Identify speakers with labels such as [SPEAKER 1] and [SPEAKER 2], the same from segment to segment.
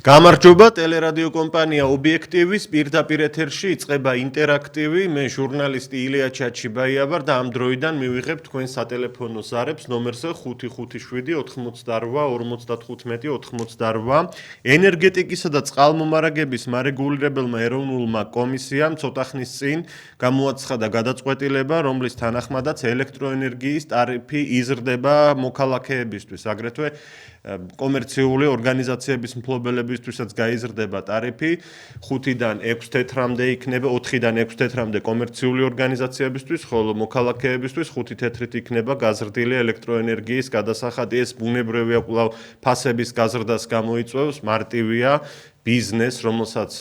[SPEAKER 1] გამარჯობა, ტელერადიო კომპანია ობიექტივის პირდაპირ ეთერში იწყება ინტერაქტივი. მე ჟურნალისტი ილია ჩაჩიბაია ვარ და ამ დროიდან მივიღებ თქვენ სატელეფონო ზარებს ნომერზე 557-95-58-88. ენერგეტიკისა და წყალმომარაგების მარეგულირებელმა ეროვნულმა კომისიამ ცოტა ხნის წინ გამოაცხადა გადაწყვეტილება, რომლის თანახმადაც ელექტროენერგიის ტარიფი იზრდება მოქალაქეებისთვის, აგრეთვე კომერციული ორგანიზაციების მფლობელებისთვისაც გაიზრდება ტარიფი 5-დან 6 თეთრამდე იქნება 4-დან 6 თეთრამდე კომერციული ორგანიზაციებისთვის, ხოლო მოქალაქეებისთვის 5 თეთრით იქნება გაზრდილი ელექტროენერგიის გადასახადი. ეს ბუნებრივია კვლავ ფასების გაზრდას გამოიწვევს, მარტივია ბიზნეს, რომელსაც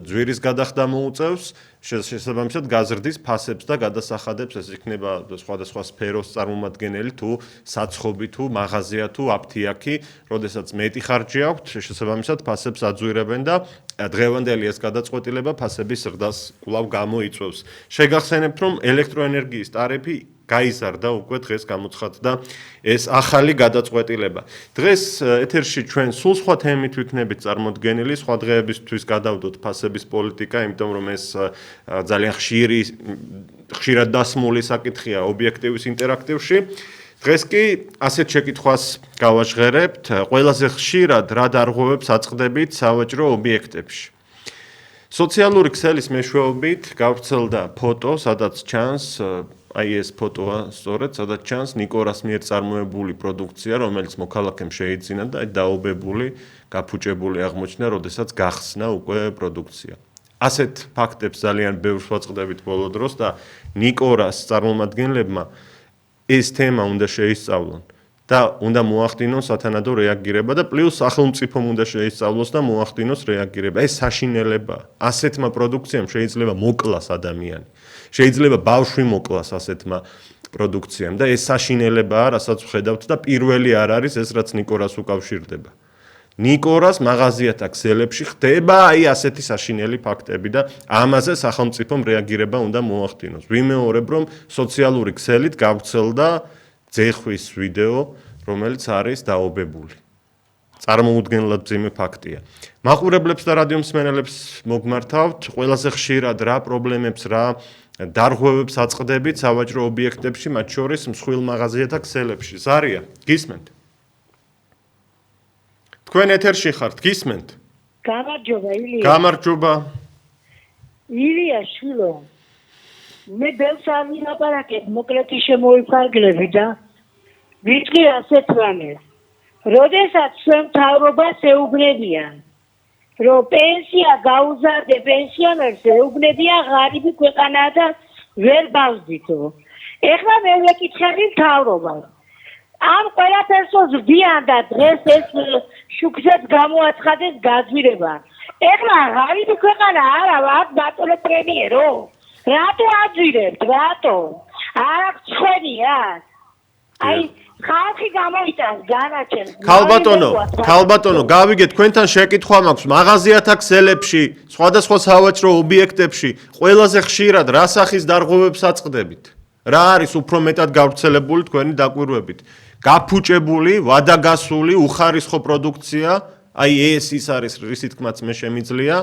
[SPEAKER 1] ძვირის გადახდა მოუწევს, შესაბამისად გაზრდის ფასებს და გადასახადებს, ეს იქნება სხვადასხვა სფეროს წარმომადგენელი, თუ საცხობი, თუ მაღაზია, თუ აფთიაქი, როდესაც მეტი ხარჯი აქვთ, შესაბამისად ფასებს აძვირებენ და დღევანდელი ეს გადაწყვეტილება ფასების ზრდას კვლავ გამოიწვევს. შეგახსენებთ, რომ ელექტროენერგიის ტარიფი გაიზარდა უკვე დღეს გამოცხადდა ეს ახალი გადაწყვეტილება. დღეს ეთერში ჩვენ სულ სხვა თემით ვიქნებით წარმოდგენილი, სხვა დღეებისთვის გადავდოთ ფასების პოლიტიკა, იმიტომ რომ ეს ძალიან ხშირად დასმული საკითხია ობიექტივის ინტერაქტივში. დღეს კი ასეთ შეკითხვას გავაჟღერებთ, ყველაზე ხშირად რა დარღვევებს აწყდებით სავაჭრო ობიექტებში. სოციალური ქსელის მეშვეობით გავრცელდა ფოტო, სადაც ჩანს აი ეს ფოტოა, სწორედ, სადაც ჩანს ნიკორას მიერ წარმოებული პროდუქცია, რომელიც მოქალაქემ შეიძინა და დაობებული, გაფუჭებული აღმოჩნდა, როდესაც გახსნა უკვე პროდუქცია. ასეთ ფაქტებს ძალიან ბევრს ვაწყდებით ბოლო დროს და ნიკორას წარმომადგენლებმა ეს თემა უნდა შეისწავლონ და უნდა მოახდინონ სათანადო რეაგირება და პლუს სახელმწიფომ უნდა შეისწავლოს და მოახდინოს რეაგირება. ეს საშინელებაა. ასეთმა პროდუქციამ შეიძლება მოკლას ადამიანი. შეიძლება ბავშვი მოკლას ასეთმა პროდუქციამ და ეს საშინელებაა, რასაც ვხედავთ და პირველი არ არის ეს, რაც ნიკორას უკავშირდება. ნიკორას მაღაზიათა ქსელებში ხდება აი ასეთი საშინელი ფაქტები და ამაზე სახელმწიფომ რეაგირება უნდა მოახდინოს. ვიმეორებ, რომ სოციალური ქსელით გავრცელდა ძეხვის ვიდეო, რომელიც არის დაობებული. წარმოუდგენლად მძიმე ფაქტია. მაყურებლებს და რადიო მსმენელებს მოგმართავთ, ყველაზე ხშირად რა პრობლემებს, რა დარღვევებს აწყდებით სავაჭრო ობიექტებში, მათ შორის მსხვილ მაღაზიათა ქსელებში. ზარია, გისმენთ? თქვენ ეთერში ხართ, გისმენთ?
[SPEAKER 2] გამარჯობა, ილია.
[SPEAKER 1] გამარჯობა.
[SPEAKER 2] ილია შვილო. მე ბევრს არ ვილაპარაკებ, მოკლედ შემოვიფარგლები და ვიტყვი ასეთ რამეს. როდესაც ჩვენ მთავრობას ეუბნებიან, რომ პენსია გაუზარდე პენსიონერს, ეუბნებიან ღარიბი ქვეყანაა და ვერ ბავშვითო. ეხლა მე ვეკითხები მთავრობას. ამ ყველაფერს ვზრდიან და დღეს ეს შუქზეც გამოაცხადეს გაძვირება. ეხლა ღარიბი ქვეყანა არა ვართ ბატონო პრემიერო. რატო აძვირებთ? რატო? არ აქვს ცხენია? აი ხალხი გამოიტანს განაჩენს.
[SPEAKER 1] ქალბატონო, გავიგეთ, თქვენთან შეკითხვა მაქვს მაღაზიათა ქსელებში, სხვადასხვა სავაჭრო ობიექტებში, ყველაზე ხშირად რა სახის დარღვევებს აწყდებით? რა არის უფრო მეტად გავრცელებული თქვენი დაკვირვებით? გაფუჭებული, ვადაგასული, უხარისხო პროდუქცია, აი ეს ის არის, რისი თქმაც მე შემიძლია.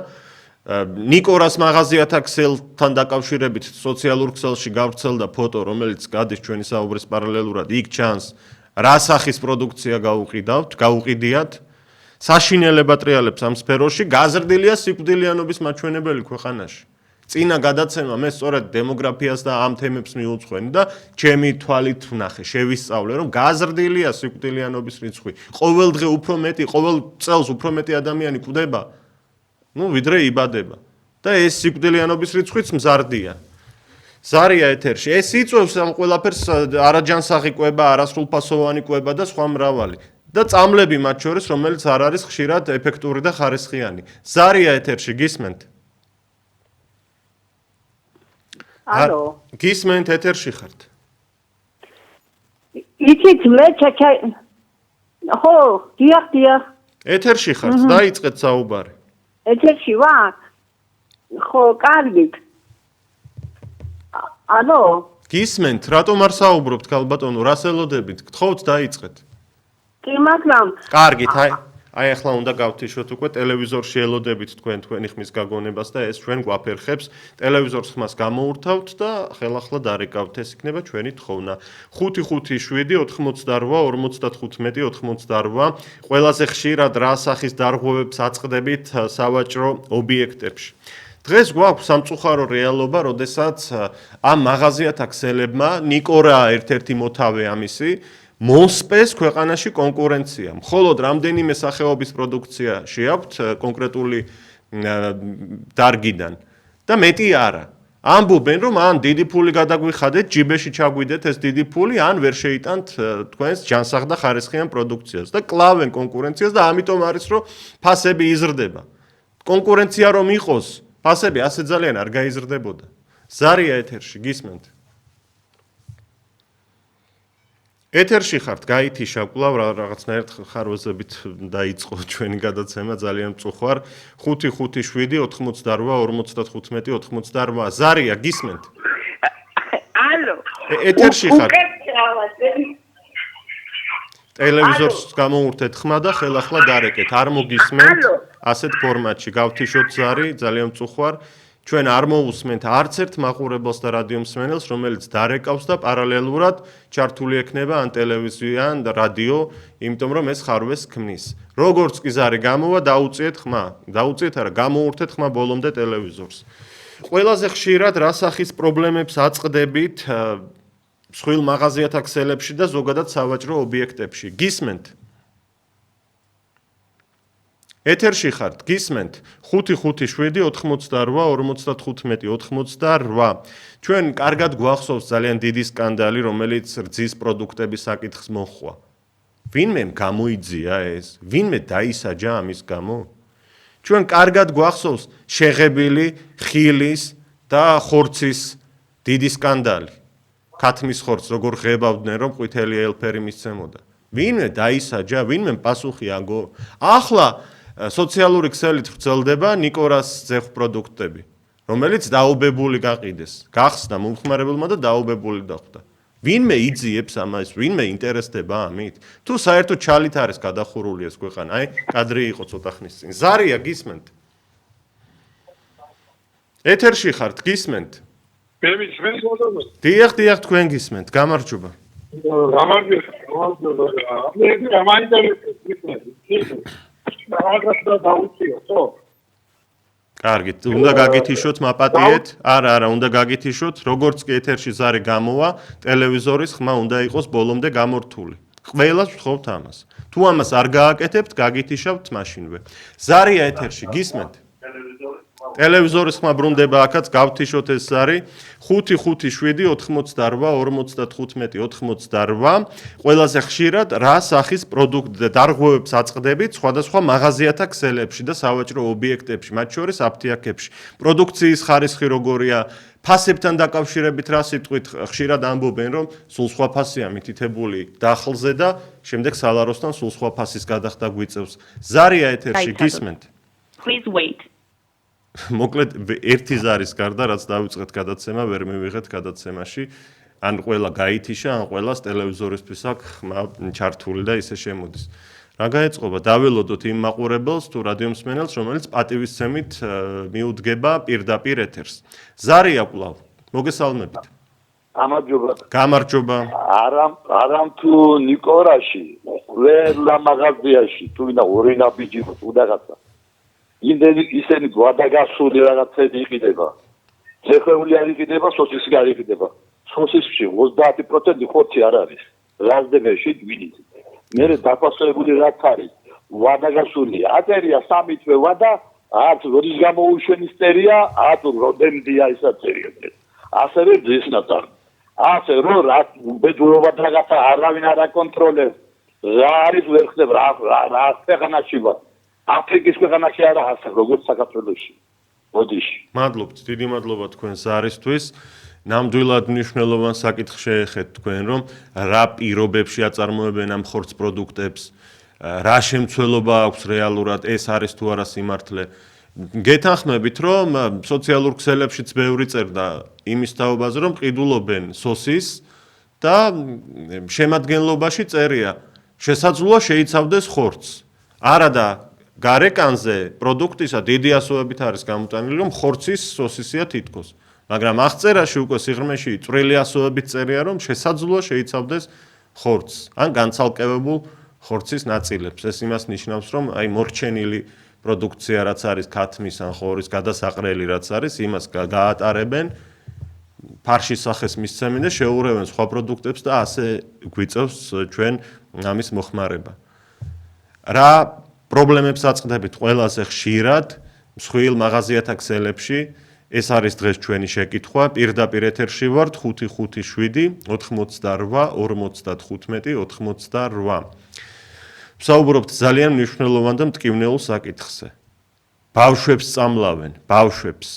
[SPEAKER 1] ნიკორას მაღაზიათა ქსელთან დაკავშირებით სოციალურ ქსელში გავრცელდა ფოტო, რომელიც გადის ჩვენი საუბრის პარალელურად, იქ ჩანს რა სახის პროდუქცია გაუყიდიათ. საშინელება ტრიალებს ამ სფეროში, გაზრდილია სიკვდილიანობის მაჩვენებელი ქვეყანაში. წინა გადაცემა მე სწორედ დემოგრაფიას და ამ თემებს მიუძღვენი და ჩემი თვალით ვნახე, შევისწავლე, რომ გაზრდილია სიკვდილიანობის რიცხვი. ყოველ დღე უფრო მეტი, ყოველ წელს უფრო მეტი ადამიანი კვდება. ვიდრე იბადება და ეს სიკვდილიანობის რიცხვიც მზარდია. ზარია ეთერში, ეს იწვევს ამ ყველაფერს არაჯანსაღი კვება, არასრულფასოვანი კვება და სხვა მრავალი. და წამლები მათ შორის, რომელიც არ არის ხშირად ეფექტური და ხარისხიანი. ზარია ეთერში, გისმენთ?
[SPEAKER 2] ალო.
[SPEAKER 1] გისმენთ, ეთერში ხართ?
[SPEAKER 2] იცით მე ხო, დიახ.
[SPEAKER 1] ეთერში ხართ, დაიწყეთ საუბარი.
[SPEAKER 2] ეთერში ვარ? ხო, კარგი. ალო.
[SPEAKER 1] გისმენთ, რატომ არ საუბრობთ, ქალბატონო, რას ელოდებით? გთხოვთ, დაიწყეთ.
[SPEAKER 2] კი, მაგრამ
[SPEAKER 1] კარგით, აი ახლა უნდა გავთიშოთ უკვე ტელევიზორში ელოდებით თქვენი ხმის გაგონებას და ეს ჩვენ გვაფერხებს ტელევიზორს ხმას გამოურთავთ და ხელახლა დარეკავთ ეს იქნება ჩვენი თხოვნა 557-88-58 ყველაზე ხშირად რა სახის დარღვევებს აწყდებით სავაჭრო ობიექტებში დღეს გვაქვს სამწუხარო რეალობა, როდესაც ამ მაღაზიათა ქსელებმა ნიკორა ერთ-ერთი მოთავე ამისი მოსპეს ქვეყანაში კონკურენცია. მხოლოდ რამდენიმე სახეობის პროდუქცია შეაქვთ კონკრეტული დარგიდან და მეტი არა. ამბობენ, რომ ან დიდი ფული გადაგვიხადეთ, ჯიბეში ჩაგვიდეთ ეს დიდი ფული, ან ვერ შეიტანთ თქვენს ჯანსაღ და ხარისხიან პროდუქციას და კლავენ კონკურენციას და ამიტომ არის, რომ ფასები იზრდება. კონკურენცია რომ იყოს, ფასები ასე ძალიან არ გაიზრდებოდა. ზარია ეთერში, გისმენთ? ეთერში ხართ, გაითიშა კვლავ რაღაცნაირად ხარვეზებით დაიწყო ჩვენი გადაცემა, ძალიან მწუხვარ. 557-88-55-88. ზარია, გისმენთ?
[SPEAKER 2] ალო.
[SPEAKER 1] ეთერში ხართ. ტელევიზორს გამოურთეთ ხმა და ხელახლა დარეკეთ. არ მოგისმენთ ასეთ ფორმატში. გავთიშოთ ზარი, ძალიან მწუხვარ. ჩვენ არ მოусმენთ არც ერთ მაყურებელს და რადიო მსმენელს, რომელიც დარეკავს და პარალელურად ჩართული ექნება ან ტელევიზია ან რადიო, იმიტომ რომ ეს ხარვეს ქმნის. როგორც კი ზარი გამოვა, დაუწიეთ ხმა. დაუწიეთ არა, გამოურთეთ ხმა ბოლომდე ტელევიზორს. ყველაზე ხშირად რა სახის პრობლემებს აწყდებით მსხვილ მაღაზიათა ქსელებში და ზოგადად სავაჭრო ობიექტებში. გისმენთ? ეთერში ხართ, გისმენთ? 557-88-55-88. ჩვენ კარგად გვახსოვს ძალიან დიდი სკანდალი, რომელიც რძის პროდუქტების საკითხს მოჰყვა. ვინმე გამოიძია ეს? ვინმე დაისაჯა ამის გამო? ჩვენ კარგად გვახსოვს შეღებილი ხილის და ხორცის დიდი სკანდალი. ქათმის ხორცს როგორ ღებავდნენ, რომ ყვითელი ელფერი მისცემოდა. ვინმე დაისაჯა, ვინმე პასუხი აგო? ახლა სოციალური ქსელით ვრცელდება ნიკორას ძეხ პროდუქტები, რომელიც დაობებული გაყიდეს. გახსნა მომხმარებელმა და დაობებული დახვდა. ვინმე იძიებს ამას, ვინმე ინტერესდება ამით? თუ საერთოდ ჩალით არის გადახურული ეს ქვეყანა, აი, კადრი იყო ცოტა ხნის წინ. ზარია, გისმენთ? ეთერში ხართ, გისმენთ? დიახ, თქვენ გისმენთ. გამარჯობა. კარგით, უნდა გაგითიშოთ, მაპატიეთ. არა, უნდა გაგითიშოთ, როგორც კი ეთერში ზარი გამოვა, ტელევიზორის ხმა უნდა იყოს ბოლომდე გამორთული. ყველას ვთხოვთ ამას. თუ ამას არ გააკეთებთ, გაგითიშავთ მაშინვე. ზარია ეთერში, გისმენთ? ტელევიზორის ხმა ბრუნდება აქაც, გავთიშოთ ეს ზარი. 557-88-55-88. ყველაზე ხშირად რა სახის დარღვევებს აწყდებით სხვადასხვა მაღაზიათა ქსელებში და სავაჭრო ობიექტებში, მათ შორის აფთიაქებში. პროდუქციის ხარისხი როგორია? ფასებთან დაკავშირებით რა სიტყვით ხშირად ამბობენ, რომ სულ სხვა ფასია მითითებული დახლზე და შემდეგ სალაროსთან სულ სხვა ფასის გადახდა გვიწევს. ზარია ეთერში, გისმენთ?
[SPEAKER 3] Please wait.
[SPEAKER 1] მოკლედ ერთი ზარის გარდა რაც დავიწყეთ გადაცემა, ვერ მივიღეთ გადაცემაში. ან ყველა გაითიშა, ან ყველას ტელევიზორისთვის აქვს ხმა ჩართული და ისე შემოდის. რა გაეწყობა? დაველოდოთ იმ მაყურებელს თუ რადიო მსმენელს, რომელიც პატივისცემით მიუდგება პირდაპირ ეთერს. ზარია კვლავ, მოგესალმებით. გამარჯობა.
[SPEAKER 4] არამ თუ ნიკორაში, ყველა მაღაზიაში, თუ ვინა ორი ნაბიჯი უდაღაცა. ისინი გვადაგასული რაღაცები იყიდება. ზეხვეული არ იყიდება, სოსისი არ იყიდება. სოსისში 30% ხორცი არ არის. რაზდენში გვინით. მერე დაფასებული რაც არის. ვადაგასული აწერია 3 თვე ვადა, არც როდის გამოუშვენ ისტერია, ათუ როდემდია ისა წერია. ასევე ძისნატარ. ასე რომ რა ბედურობა რაღაცა არავინ არ აკონტროლებს. რა არის ვერ ხდება რა ქვეყანაში ვარ. აფრიკის ქვეყანაში არა ასე როგორც საქართველოში. მოდიში.
[SPEAKER 1] მადლობთ, დიდი მადლობა თქვენ ზარისთვის. ნამდვილად მნიშვნელოვან საკითხს შეეხეთ თქვენ, რომ რა პირობებში აწარმოებენ ამ ხორცს პროდუქტებს, რა შემცველობა აქვს რეალურად, ეს არის თუ არა სიმართლე. გეთანხმებით, რომ სოციალურ ქსელებშიც ბევრი წერდა იმის თაობაზე, რომ ყიდულობენ სოსის და შემადგენლობაში წერია, შესაძლოა შეიცავდეს ხორცს. არა და გარეკანზე პროდუქტისა დიდი ასოებით არის გამოტანილი, რომ ხორცის სოსისია თითქოს. მაგრამ აღწერაში უკვე სიღრმეში წვრილი ასოებით წერია, რომ შესაძლოა შეიცავდეს ხორცს, ან განცალკევებულ ხორცის ნაწილებს. ეს იმას ნიშნავს, რომ აი მორჩენილი პროდუქცია რაც არის ქათმის ან ხორის გადასაყრელი რაც არის, იმას გაატარებენ ფარშის სახეს მისცემენ და შეუღრებენ სხვა პროდუქტებს და ასე გვიწევს ჩვენ ამის მოხმარება. რა პრობლემებს აწყდებით ყველაზე ხშირად მსხვილ მაღაზიათა ქსელებში? ეს არის დღეს ჩვენი შეკითხვა. პირდაპირ ეთერში ვართ 557 88 55 88. ვსაუბრობთ ძალიან მნიშვნელოვან და მტკივნეულ საკითხზე. ბავშვებს წამლავენ, ბავშვებს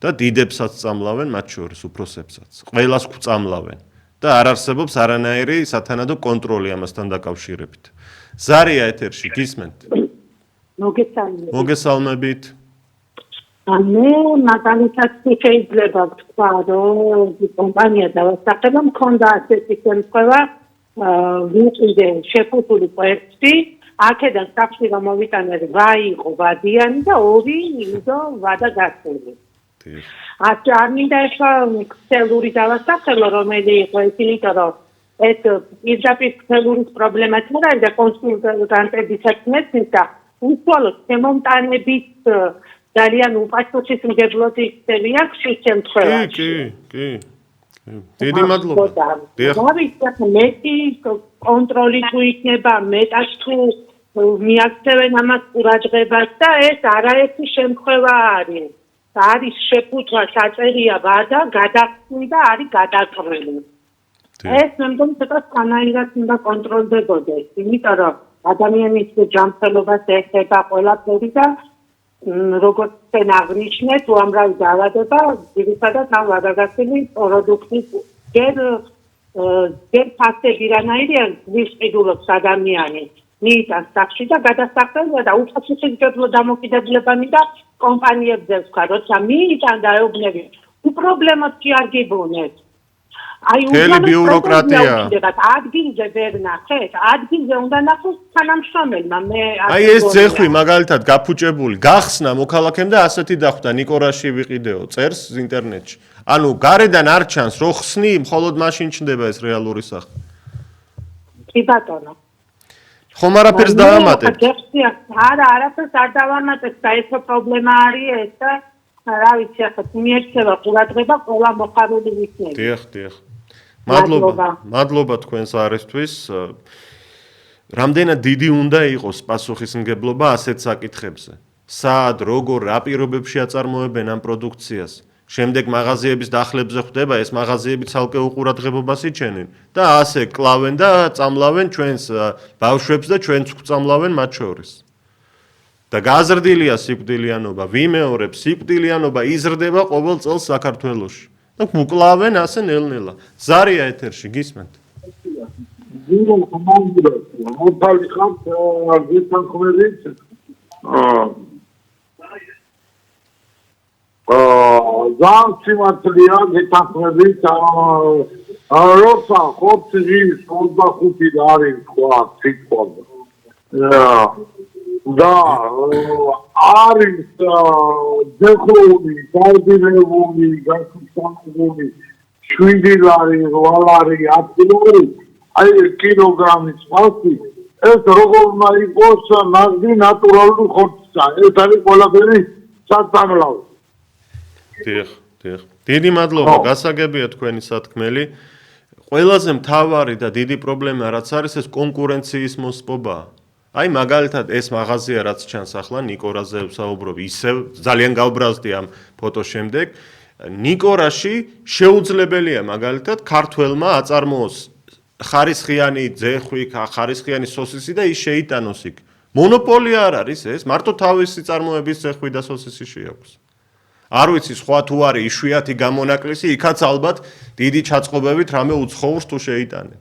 [SPEAKER 1] და დიდებსაც წამლავენ, მათ შორის უფროსებსაც. ყველას გვწამლავენ და არ არსებობს არანაირი სათანადო კონტროლი ამასთან დაკავშირებით. ზარია ეთერში, გისმენთ? მოგესალმებით.
[SPEAKER 3] მე მაგალითად შეიძლება ვთქვა, რომ კომპანია დავასახელო, მქონდა ასეთი შემთხვევა, ვიყიდე შეფუთული კვერცხი, აქედან სახში რომ მოვიტანე 8 იყო ვადიანი და 2 იმდო ვადა გასული. ასე არ მინდა ეხლა ქსელური დავასახელო, რომელი იყო ეს, იმიტომ რომ ეს პირდაპირ ქსელურის პრობლემაც არ არის და კონსულტანტებისაც მეცნით და უშუალოდ შემომტანებით ძალიან უპასუხისმგებლოდ იქცევი აქვს ეს შემთხვევაში.
[SPEAKER 1] კი. დიდი მადლობა.
[SPEAKER 3] მეტი კონტროლი თუ იქნება, მეტად თუ მიაქცევენ ამას ყურადღებას და ეს არაერთი შემთხვევა არის. არის შეფუთვა, საწერია ვადა, გადახსნი და არის გადაკრული. ეს მე მგონი ცოტა სანაირად უნდა კონტროლდებოდეს, იმიტომ რომ ადამიანის ჯანმრთელობას ეხება ყველაფერი და როგორც თქვენ აღნიშნეთ, უამრავი დაავადება ძირითადად ამ ვადაგასილი პროდუქტის ჯერ ფაქტები რანაირია ვისყიდულობს ადამიანი მიიტანს სახში და გადასახდელია და უპასუხისმგებლო დამოკიდებულებანი და კომპანიებზე ვქვა, როცა მიიტან და ეუბნები, უპრობლემოდ კი არ გიბუნეთ. აი
[SPEAKER 1] ბიუროკრატია.
[SPEAKER 3] ადგილზე ვერ ნახეთ, ადგილზე უნდა ნახოს თანამშრომელმა.
[SPEAKER 1] აი ეს ძეხვი მაგალითად გაფუჭებული, გახსნა მოქალაქემ და ასეთი დახვდა ნიკორაში ვიყიდეო, წერს ინტერნეტში. ანუ გარედან არ ჩანს, რო ხსნი, მხოლოდ მაშინ ჩნდება ეს რეალური სახე.
[SPEAKER 3] კი ბატონო.
[SPEAKER 1] ხომ არაფერს დაამატებთ?
[SPEAKER 3] არა, არაფერს არ დავამატებთ და ეს პრობლემა არის ეს და რა ვიცი, ახლა მიექცევა ყურადღება ყველა მოხარული ვიქნები.
[SPEAKER 1] დიახ. მადლობა თქვენს არისთვის. რამდენად დიდი უნდა იყოს პასუხისმგებლობა ასეთ საკითხებზე? სად, როგორ, რა პირობებში აწარმოებენ ამ პროდუქციას? შემდეგ მაღაზიების დახლებზე ხდება, ეს მაღაზიები ცალკე უყურადღებობას იჩენენ და ასე კლავენ და წამლავენ ჩვენს ბავშვებს და ჩვენც გვწამლავენ მათ შორის. და გაზრდილია სიკვდილიანობა, ვიმეორებ, სიკვდილიანობა იზრდება ყოველ წელს საქართველოში. და გვკლავენ ასე ნელ-ნელა. ზარია ეთერში, გისმენთ?
[SPEAKER 5] ძალიან სიმართლეა გეთანხმებით, როცა ხორცი 25 არის თქვა სიტყვა. და არის ძეხვი, გარდინებული, გასწავლული 7 ლარი, 8 ლარი, 10 ლარი, აი კილოგრამის ფასი, ეს როგორ უნდა იყოს ნაზი ნატურალური ხორცსა, ეს არის ყველაფერი საწამლავი.
[SPEAKER 1] დიახ. დიდი მადლობა, გასაგებია თქვენი სათქმელი. ყველაზე მთავარი და დიდი პრობლემა რაც არის, ეს კონკურენციის მოსპობაა. აი მაგალითად ეს მაღაზია რაც ჩანს ახლა ნიკორაზე ვსაუბრობ, ისევ ძალიან გავბრაზდი ამ ფოტოს შემდეგ. ნიკორაში შეუძლებელია მაგალითად ქართველმა აწარმოოს ხარისხიანი ძეხვი, ხარისხიანი სოსისი და ის შეიტანოს იქ. მონოპოლია არ არის ეს, მარტო თავისი წარმოების ძეხვი და სოსისი შეაქვს. არ ვიცი სხვა თუ არის იშვიათი გამონაკლისი, იქაც ალბათ დიდი ჩაწყობებით რამე უცხოურს თუ შეიტანენ.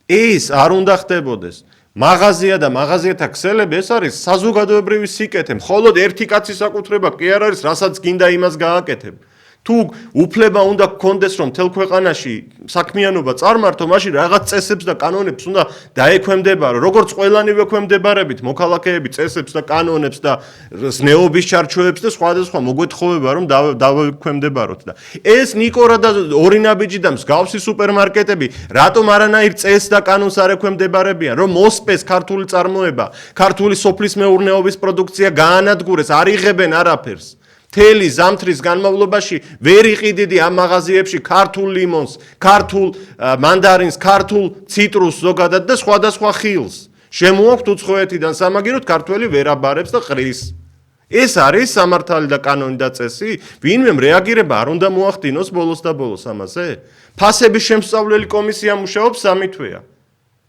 [SPEAKER 1] ეს არ უნდა ხდებოდეს. მაღაზია და მაღაზიათა ქსელები ეს არის საზოგადოებრივი სიკეთე, მხოლოდ ერთი კაცის საკუთრება კი არ არის, რასაც გინდა იმას გააკეთებ. თუ უფლება უნდა გქონდეს რომ თელ ქვეყანაში საქმიანობა წარმართო, მაშინ რაღაც წესებს და კანონებს უნდა დაექვემდებარო, როგორც ყველანი ვექვემდებარებით მოქალაქეები წესებს და კანონებს და ზნეობის ჩარჩოებს და სხვადასხვა მოგვეთხოვება რომ დავექვემდებაროთ და ეს ნიკორა და ორი ნაბიჯი და მსგავსი სუპერმარკეტები რატომ არანაირ წესს და კანონს არ ექვემდებარებიან, რომ მოსპეს ქართული წარმოება, ქართული სოფლის მეურნეობის პროდუქცია გაანადგურეს, არ იღებენ არაფერს. თელი ზამთრის განმავლობაში ვერ იყიდიდი ამ მაღაზიებში ქართულ ლიმონს, ქართულ მანდარინს, ქართულ ციტრუსს ზოგადად და სხვადასხვა ხილს. შემოაქვთ უცხოეთიდან სამაგიეროდ ქართველი ვერ აბარებს და ყრის. ეს არის სამართალი და კანონი და წესი? ვინმემ რეაგირება არ უნდა მოახდინოს ბოლოს და ბოლოს ამაზე? ფასების შემსწავლელი კომისია მუშაობს 3 თვეა.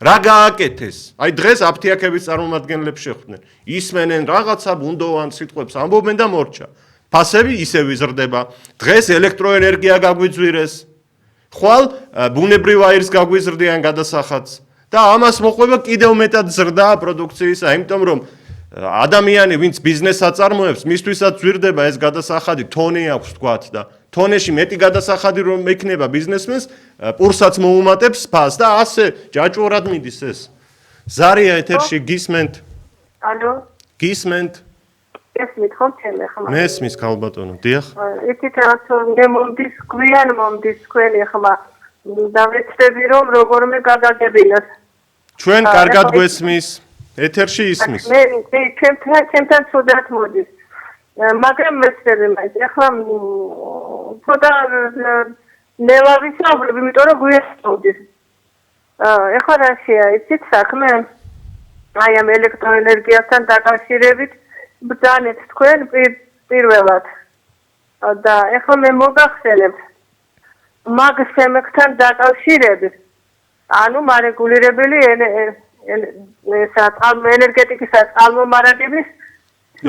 [SPEAKER 1] რა გააკეთეს? აი დღეს აფთიაქების წარმომადგენლებს შეხვდნენ. ისმენენ რაღაცა ბუნდოვან სიტყვებს ამბობენ და მორჩა. ფასები ისევ იზრდება. დღეს ელექტროენერგია გაგვიძვირეს. ხვალ ბუნებრივ აირს გაგვიზრდიან გადასახადს და ამას მოყვება კიდევ მეტად ზრდა პროდუქციისა, იმიტომ რომ ადამიანი, ვინც ბიზნესს აწარმოებს, მისთვისაც ზვირდება ეს გადასახადი, თონე აქვს თქვათ და თონეში მეტი გადასახადი რომ მექნება ბიზნესმენს, პურსაც მოუმატებს ფას და ასე ჯაჭვურად მიდის ეს. ზარია ეთერში გისმენთ?
[SPEAKER 6] ალო?
[SPEAKER 1] გისმენთ?
[SPEAKER 6] ესმით ხომ ჩემი ხმა?
[SPEAKER 1] მესმის ქალბატონო, დიახ.
[SPEAKER 6] იცით რაც მე მომდის თქვენი ხმა და ვეცდები რომ როგორმე გადაგებინოთ.
[SPEAKER 1] ჩვენ კარგად გვესმის, ეთერში ისმის.
[SPEAKER 6] მე ჩემთან ცუდად მოდის. მაგრამ ვეცდები მაინც. ახლა ცოტა ნელავისაუბრებ, იმიტომ რომ გვიესწავდის. ახლა რაშია, იცით საქმე? აი ამ ელექტროენერგიასთან დაკავშირებით ბრძანეთ თქვენ პირველად და ეხლა მე მოგახსენებთ მაგ შემეკთან დაკავშირებით ანუ მარეგულირებელი ენერგეტიკის წყალმომარაგების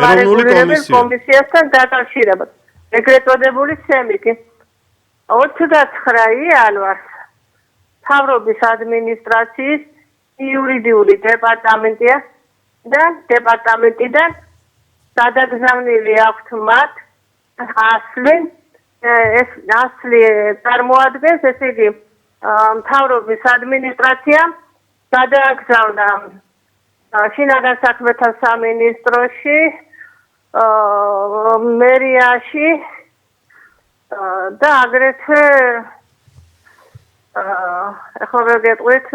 [SPEAKER 6] მარეგულირებელ კომისიასთან დაკავშირებით ეგრეთ წოდებული სემიკი 29 იანვარს მთავრობის ადმინისტრაციის იურიდიული დეპარტამენტია და დეპარტამენტიდან გადაგზავნილი აქვთ მათ ეს ასლი წარმოადგენს ესე იგი მთავრობის ადმინისტრაციამ გადაგზავნა შინაგან საქმეთა სამინისტროში მერიაში და აგრეთვე ახლა ვერ გეტყვით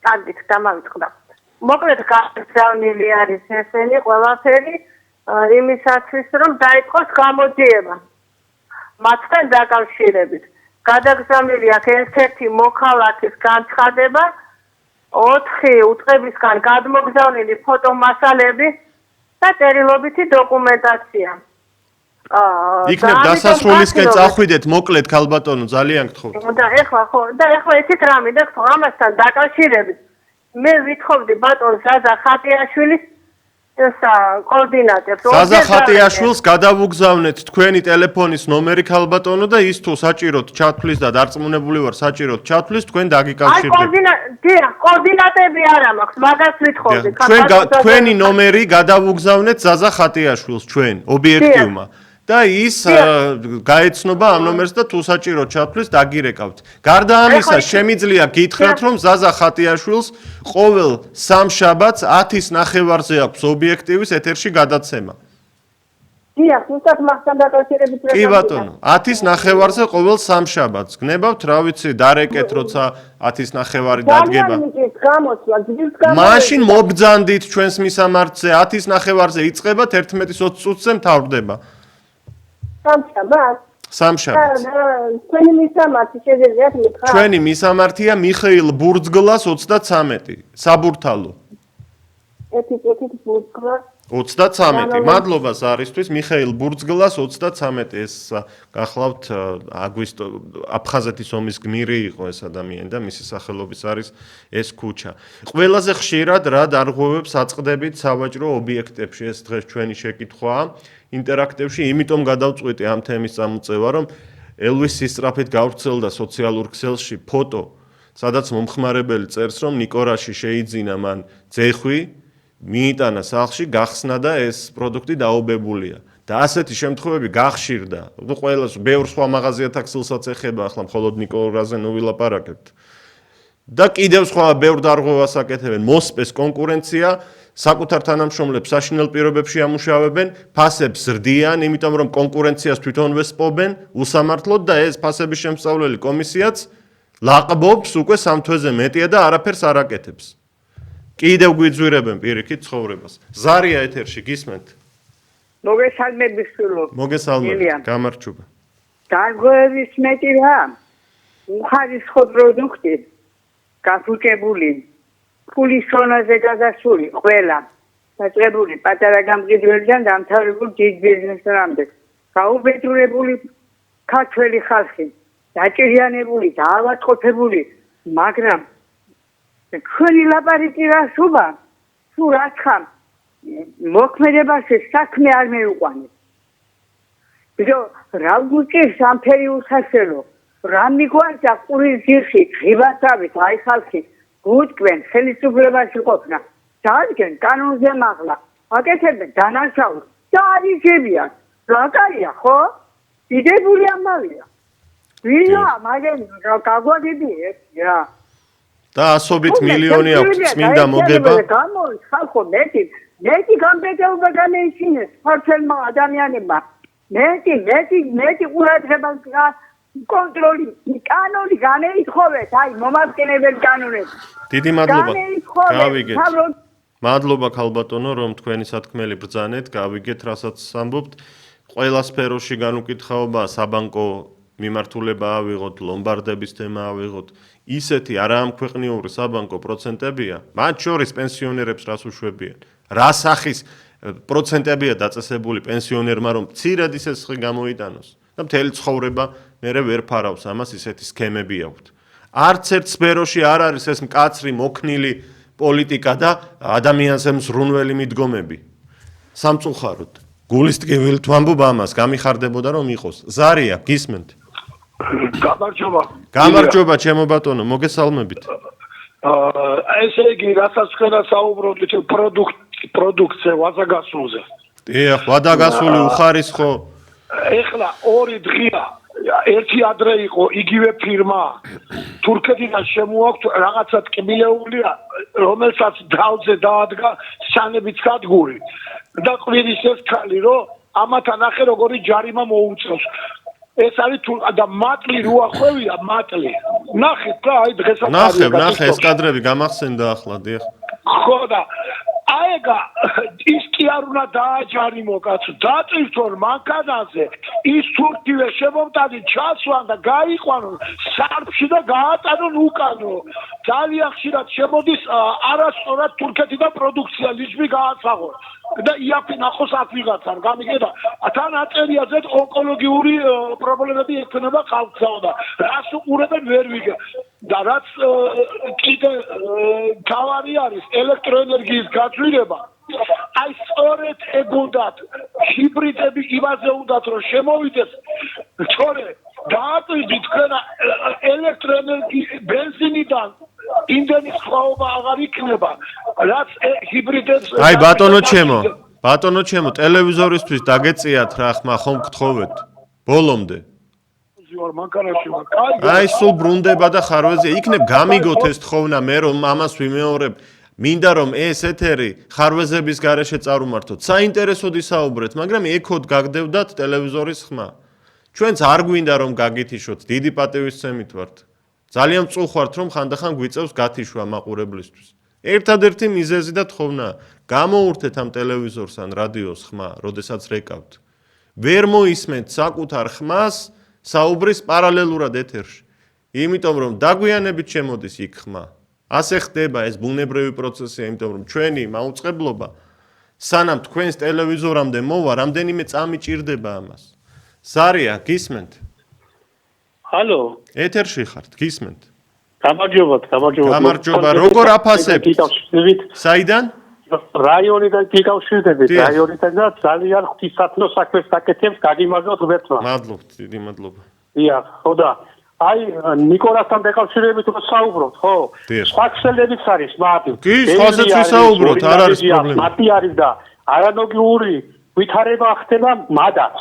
[SPEAKER 6] კარგით დამავიწყდა მოკლედ გაგზავნილი არის ესენი ყველაფერი იმისათვის რომ დაიწყოს გამოძიება მათთან დაკავშირებით. გადაგზავნილი აქვს ერთ-ერთი მოქალაქის განცხადება, 4 უწყებისგან გადმოგზავნილი ფოტომასალები და წერილობითი დოკუმენტაცია.
[SPEAKER 1] იქნებ დასასრულისკენ წახვიდეთ მოკლედ ქალბატონო, ძალიან გთხოვთ.
[SPEAKER 6] და ეხლა იცით რა მინდა გქო ამასთან დაკავშირებით. მე ვითხოვდი ბატონ ზაზა ხატიაშვილის კოორდინატებს.
[SPEAKER 1] ზაზა ხატიაშვილს გადავუგზავნეთ თქვენი ტელეფონის ნომერი ქალბატონო და ის თუ საჭიროთ ჩათვლის და დარწმუნებული ვარ საჭიროთ ჩათვლის თქვენ დაგიკავშირდეთ.
[SPEAKER 6] კოორდინატები არა მაქვს, მაგას ვითხოვდი.
[SPEAKER 1] თქვენი ნომერი გადავუგზავნეთ ზაზა ხატიაშვილს ჩვენ ობიექტივმა. და ის გაეცნობა ამ ნომერს და თუ საჭირო ჩათვლის დაგირეკავთ. გარდა ამისა, შემიძლია გითხრათ, რომ ზაზა ხატიაშვილს ყოველ სამშაბათს 10:30-ზე აქვს ობიექტივის ეთერში გადაცემა.
[SPEAKER 6] დიახ, უბრალოდ მასთან დაკავშირებით
[SPEAKER 1] კი ბატონო, 10:30-ზე ყოველ სამშაბათს. გნებავთ, რა ვიცი, დარეკეთ, როცა 10:30 დადგება. მაშინ მობძანდით ჩვენს მისამართზე 10:30-ზე იწყება 11:20 წუთზე მთავრდება. სამშაბათს.
[SPEAKER 6] ჩვენი მისამართი შეგიძლიათ მითხრათ?
[SPEAKER 1] ჩვენი მისამართია მიხეილ ბურძგლას 33, საბურთალო.
[SPEAKER 6] ეთიკეტით ბურძგლა
[SPEAKER 1] 33. მადლობა ზარისთვის მიხეილ ბურძგლას 33. ეს გახლავთ აფხაზეთის ომის გმირი იყო ეს ადამიანი და მისი სახელობის არის ეს ქუჩა. ყველაზე ხშირად რა დარღვევებს აწყდებით სავაჭრო ობიექტებში? ეს დღეს ჩვენი შეკითხვაა. ინტერაქტივში, იმიტომ გადავწყვიტე ამ თემის წამოწევა, რომ ელვის სისწრაფით გავრცელდა სოციალურ ქსელში ფოტო, სადაც მომხმარებელი წერს, რომ ნიკორაში შეიძინა მან ძეხვი მიიტანა სახლში, გახსნა და ეს პროდუქტი დაობებულია. და ასეთი შემთხვევები გახშირდა. ყველას ბევრ სხვა მაღაზიათა ქსილსაც ეხება, ახლა მხოლოდ ნიკოლაზე ნუ ვილაპარაკებთ. და კიდევ სხვა ბევრ დარღვევას აკეთებენ, მოსპეს კონკურენცია, საკუთარ თანამშრომლებს საშინელ პირობებში ამუშავებენ, ფასებს ზრდიან, იმიტომ რომ კონკურენციას თვითონვე სპობენ, უსამართლოდ და ეს ფასების შემსწავლელი კომისიაც ლაყბობს უკვე 3 თვეზე მეტია და არაფერს არ აკეთებს. კიდევ გვიძვირებენ პირიქით ცხოვრებას. ზარია ეთერში გისმენთ?
[SPEAKER 2] მოგესალმებით სულო.
[SPEAKER 1] მოგესალმებით, გამარჯობა.
[SPEAKER 2] დარღვევების მეტი რა? უხარისხო პროდუქტი გაფუჭებული, ფულის ზონაზე გადასული, ყველა დაწყებული პატარა გამყიდველიდან დამთავრებული დიდ ბიზნესამდე. გაუბედურებული ქართველი ხალხი, დაჭირიანებული, დაავადყოფებული, მაგრამ ჩვენი ლაპარაკი რას უვა? თუ რაც ხარ მოქმედებაში საქმე არ მეუყვანებს. ბიჭო, რა გუჭირს ამფერი უსახელო? რა მიგვარდა ყურის ძირში, ღიბათავით, აი ხალხი გუჭკენ ხელისუფლებაში ყოფნა. დაადგენ კანონზე მაღლა, აკეთებენ დანაშაულს და არიჯებიან. რა კაია, ხო? დიდებული ამბავია. ვინა, მაგრამ გაგვაგებიეთ, რა.
[SPEAKER 1] და ასობით მილიონი აქვს წმინდა მოგება.
[SPEAKER 2] გამოის ხალხო მეტი გამბედეობა განეიჩინეს ქართველმა ადამიანებმა. მეტი ყურადღება კონტროლი, კანონი განეითხოვეთ, აი მომადგენებელი კანონები.
[SPEAKER 1] დიდი მადლობა. გავიგეთ. მადლობა ქალბატონო, რომ თქვენი სათქმელი ბრძანეთ, გავიგეთ, რასაც ამბობთ. ყველა სფეროში განუკითხაობა, საბანკო მიმართულება ავიღოთ, ლომბარდების თემა ავიღოთ. ისეთი არაამქვეყნიური საბანკო პროცენტებია, მათ შორის პენსიონერებს რას უშვებიან. რა სახის პროცენტებია დაწესებული პენსიონერმა, რომ მცირედ ისე გამოიტანოს და მთელი ცხოვრება მერე ვერ ფარავს ამას, ისეთი სქემები აქვთ. არც ერთ სფეროში არ არის ეს მკაცრი, მოქნილი პოლიტიკა და ადამიანზე მზრუნველი მიდგომები. სამწუხაროდ, გულის ტკივილით ვამბობ ამას, გამიხარდებოდა რომ იყოს. ზარია, გისმენთ? გამარჯობა, ჩემო ბატონო, მოგესალმებით.
[SPEAKER 5] ესე იგი, რასაც ხენა საუბრობთ პროდუქცია ვადაგასულზე.
[SPEAKER 1] დიახ, ვადაგასული უხარისხო.
[SPEAKER 5] ეხლა 2 დღეა ერთი ადრე იყო იგივე ფირმა თურქეთიდან შემოაქვთ რაღაცა ტკბილეულია, რომელსაც ძალზე დაადგა სანებით სადგური და ყვირის ეს ქალი, რომ ამათან ახე როგორი ჯარიმა მოუწევს. ეს არის და მატლი რო ახვევია, მატლი. ნახეთ რა, აი დღესაც
[SPEAKER 1] ნახე ეს კადრები გამახსენდა ახლა, დიახ.
[SPEAKER 5] ხო და აეგა ის კი არ უნდა დააჯარიმო კაცო, დაწირთონ მანქანაზე, ის თურქივე შემომტანი ჩასვან და გაიყვანონ სარფში და გაატანონ უკანო. ძალიან ხშირად შემოდის არასწორად თურქეთიდან პროდუქცია ლიჭვი გაასაღონ. და იაფი ნახოს აქ ვიღაცამ გამიგედა თან აწერია ზედ ონკოლოგიური პრობლემები ექნება ხალხსა და რას უყურებენ ვერ ვიგე და რაც კიდე თავარი არის ელექტროენერგიის გაწვირება აი სწორედ ეგონდათ ჰიბრიდები იმაზე უნდათ რომ შემოვიდეს თორე დააკვირდით თქვენ ელექტროენერგიის ბენზინიდან იმდენი სხვაობა აღარ იქნება რაც ჰიბრიდებს
[SPEAKER 1] აი ბატონო ჩემო ტელევიზორისთვის დაგეწიათ რა ხმა ხომ გთხოვეთ ბოლომდე აი სულ ბრუნდება და ხარვეზია იქნებ გამიგოთ ეს თხოვნა მე რომ ამას ვიმეორებ მინდა რომ ეს ეთერი ხარვეზების გარეშე წარუმართოთ საინტერესოდ ისაუბრეთ მაგრამ ეკოდ გაგდევდათ ტელევიზორის ხმა ჩვენც არ გვინდა რომ გაგითიშოთ დიდი პატივისცემით ვართ ძალიან მწუხვართ რომ ხანდახან გვიწევს გათიშვა მაყურებლისთვის ერთადერთი მიზეზი და თხოვნა გამოურთეთ ამ ტელევიზორს ან რადიოს ხმა როდესაც რეკავთ ვერ მოისმენთ საკუთარ ხმას საუბრის პარალელურად ეთერში იმიტომ რომ დაგვიანებით შემოდის იქ ხმა ასე ხდება ეს ბუნებრივი პროცესია იმიტომ რომ ჩვენი მაუწყებლობა სანამ თქვენს ტელევიზორამდე მოვა რამდენიმე წამი ჭირდება ამას ზარია გისმენთ
[SPEAKER 7] ჰალო
[SPEAKER 1] ეთერში ხართ გისმენთ
[SPEAKER 7] გამარჯობა
[SPEAKER 1] როგორ აფასებთ საიდან
[SPEAKER 7] რაიონიდან გიკავშირდებით რაიონიდან და ძალიან ღვთისმსახურო საქმეს აკეთებს გაგიმაგროთ ღმერთმა
[SPEAKER 1] მადლობთ დიდი მადლობა
[SPEAKER 7] დიახ ხო და აი ნიკოლასთან დაკავშირებით რო საუბრობთ, ხო? სხვა ქსელებიც არის, მარტო.
[SPEAKER 1] კი, სხვასაც ვისაუბროთ, არ არის პრობლემა.
[SPEAKER 7] მათი არის და არანოგიური ვითარება ხდება მადაც.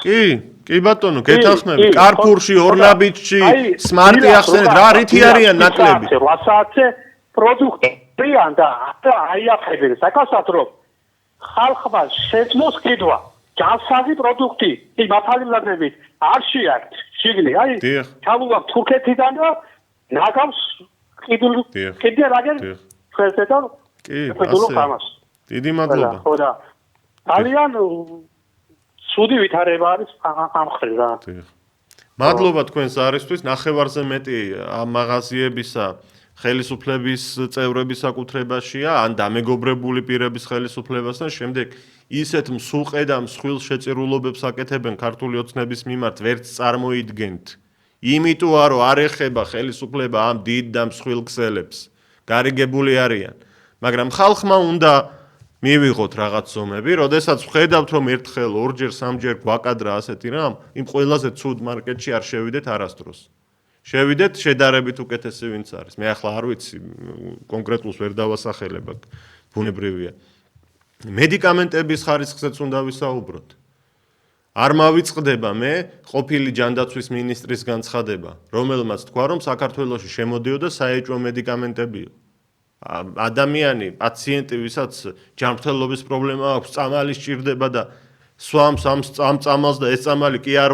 [SPEAKER 1] კი ბატონო, გეთანხმებით. კარფურში, ორნაბიჯში, სმარტი ახსენეთ, რა რითი არიან ნაკლები?
[SPEAKER 7] 8 საათზე პროდუქტიან და აიახებენ საკასათ რომ ხალხმა შეძლოს კიდვა ჯანსაღი პროდუქტი, მათალილადებით არ შეაქვთ შიგნი, აი ჩამოვა თურქეთიდან და ნაგავს კიდე რაგენ პრეზიდენტ
[SPEAKER 1] დიდი მადლობა.
[SPEAKER 7] ხო და ძალიან სუდი ვითარება არის ამ ხრიდან.
[SPEAKER 1] მადლობა თქვენს არისთვის, ნახევარზე მეტი ამ მაღაზიებისა ხელისუფლების წევრების საკუთრებაშია, ან დამეგობრებული პირების ხელისუფლებასთან, შემდეგ ისეთ მსუყე და მსხვილ შეწირულობებს აკეთებენ ქართული ოცნების მიმართ, ვერც წარმოიდგენთ. იმიტომ რომ არ ეხება ხელისუფლება ამ დიდ და მსხვილ ქსელებს. გარიგებული არიან. მაგრამ ხალხმა უნდა მივიღოთ რაღაც ზომები, როდესაც ვხედავთ რომ ერთხელ, ორჯერ, სამჯერ გვაკადრა ასეთი რამ, იმ ყველაზე ცუდ მარკეტში არ შევიდეთ არასდროს. შევიდეთ შედარებით უკეთესი ვინც არის. მე ახლა არ ვიცი, კონკრეტულს ვერ დავასახელებ, ბუნებრივია. მედიკამენტების ხარისხზეც უნდა ვისაუბროთ. არ მავიწყდება მე ყოფილი ჯანდაცვის მინისტრის განცხადება, რომელმაც თქვა რომ საქართველოში შემოდიოდა საეჭვო მედიკამენტებიო. ადამიანი, პაციენტი, ვისაც ჯანმრთელობის პრობლემა აქვს, წამალი სჭირდება და სვამს ამ წამალს და ეს წამალი კი არ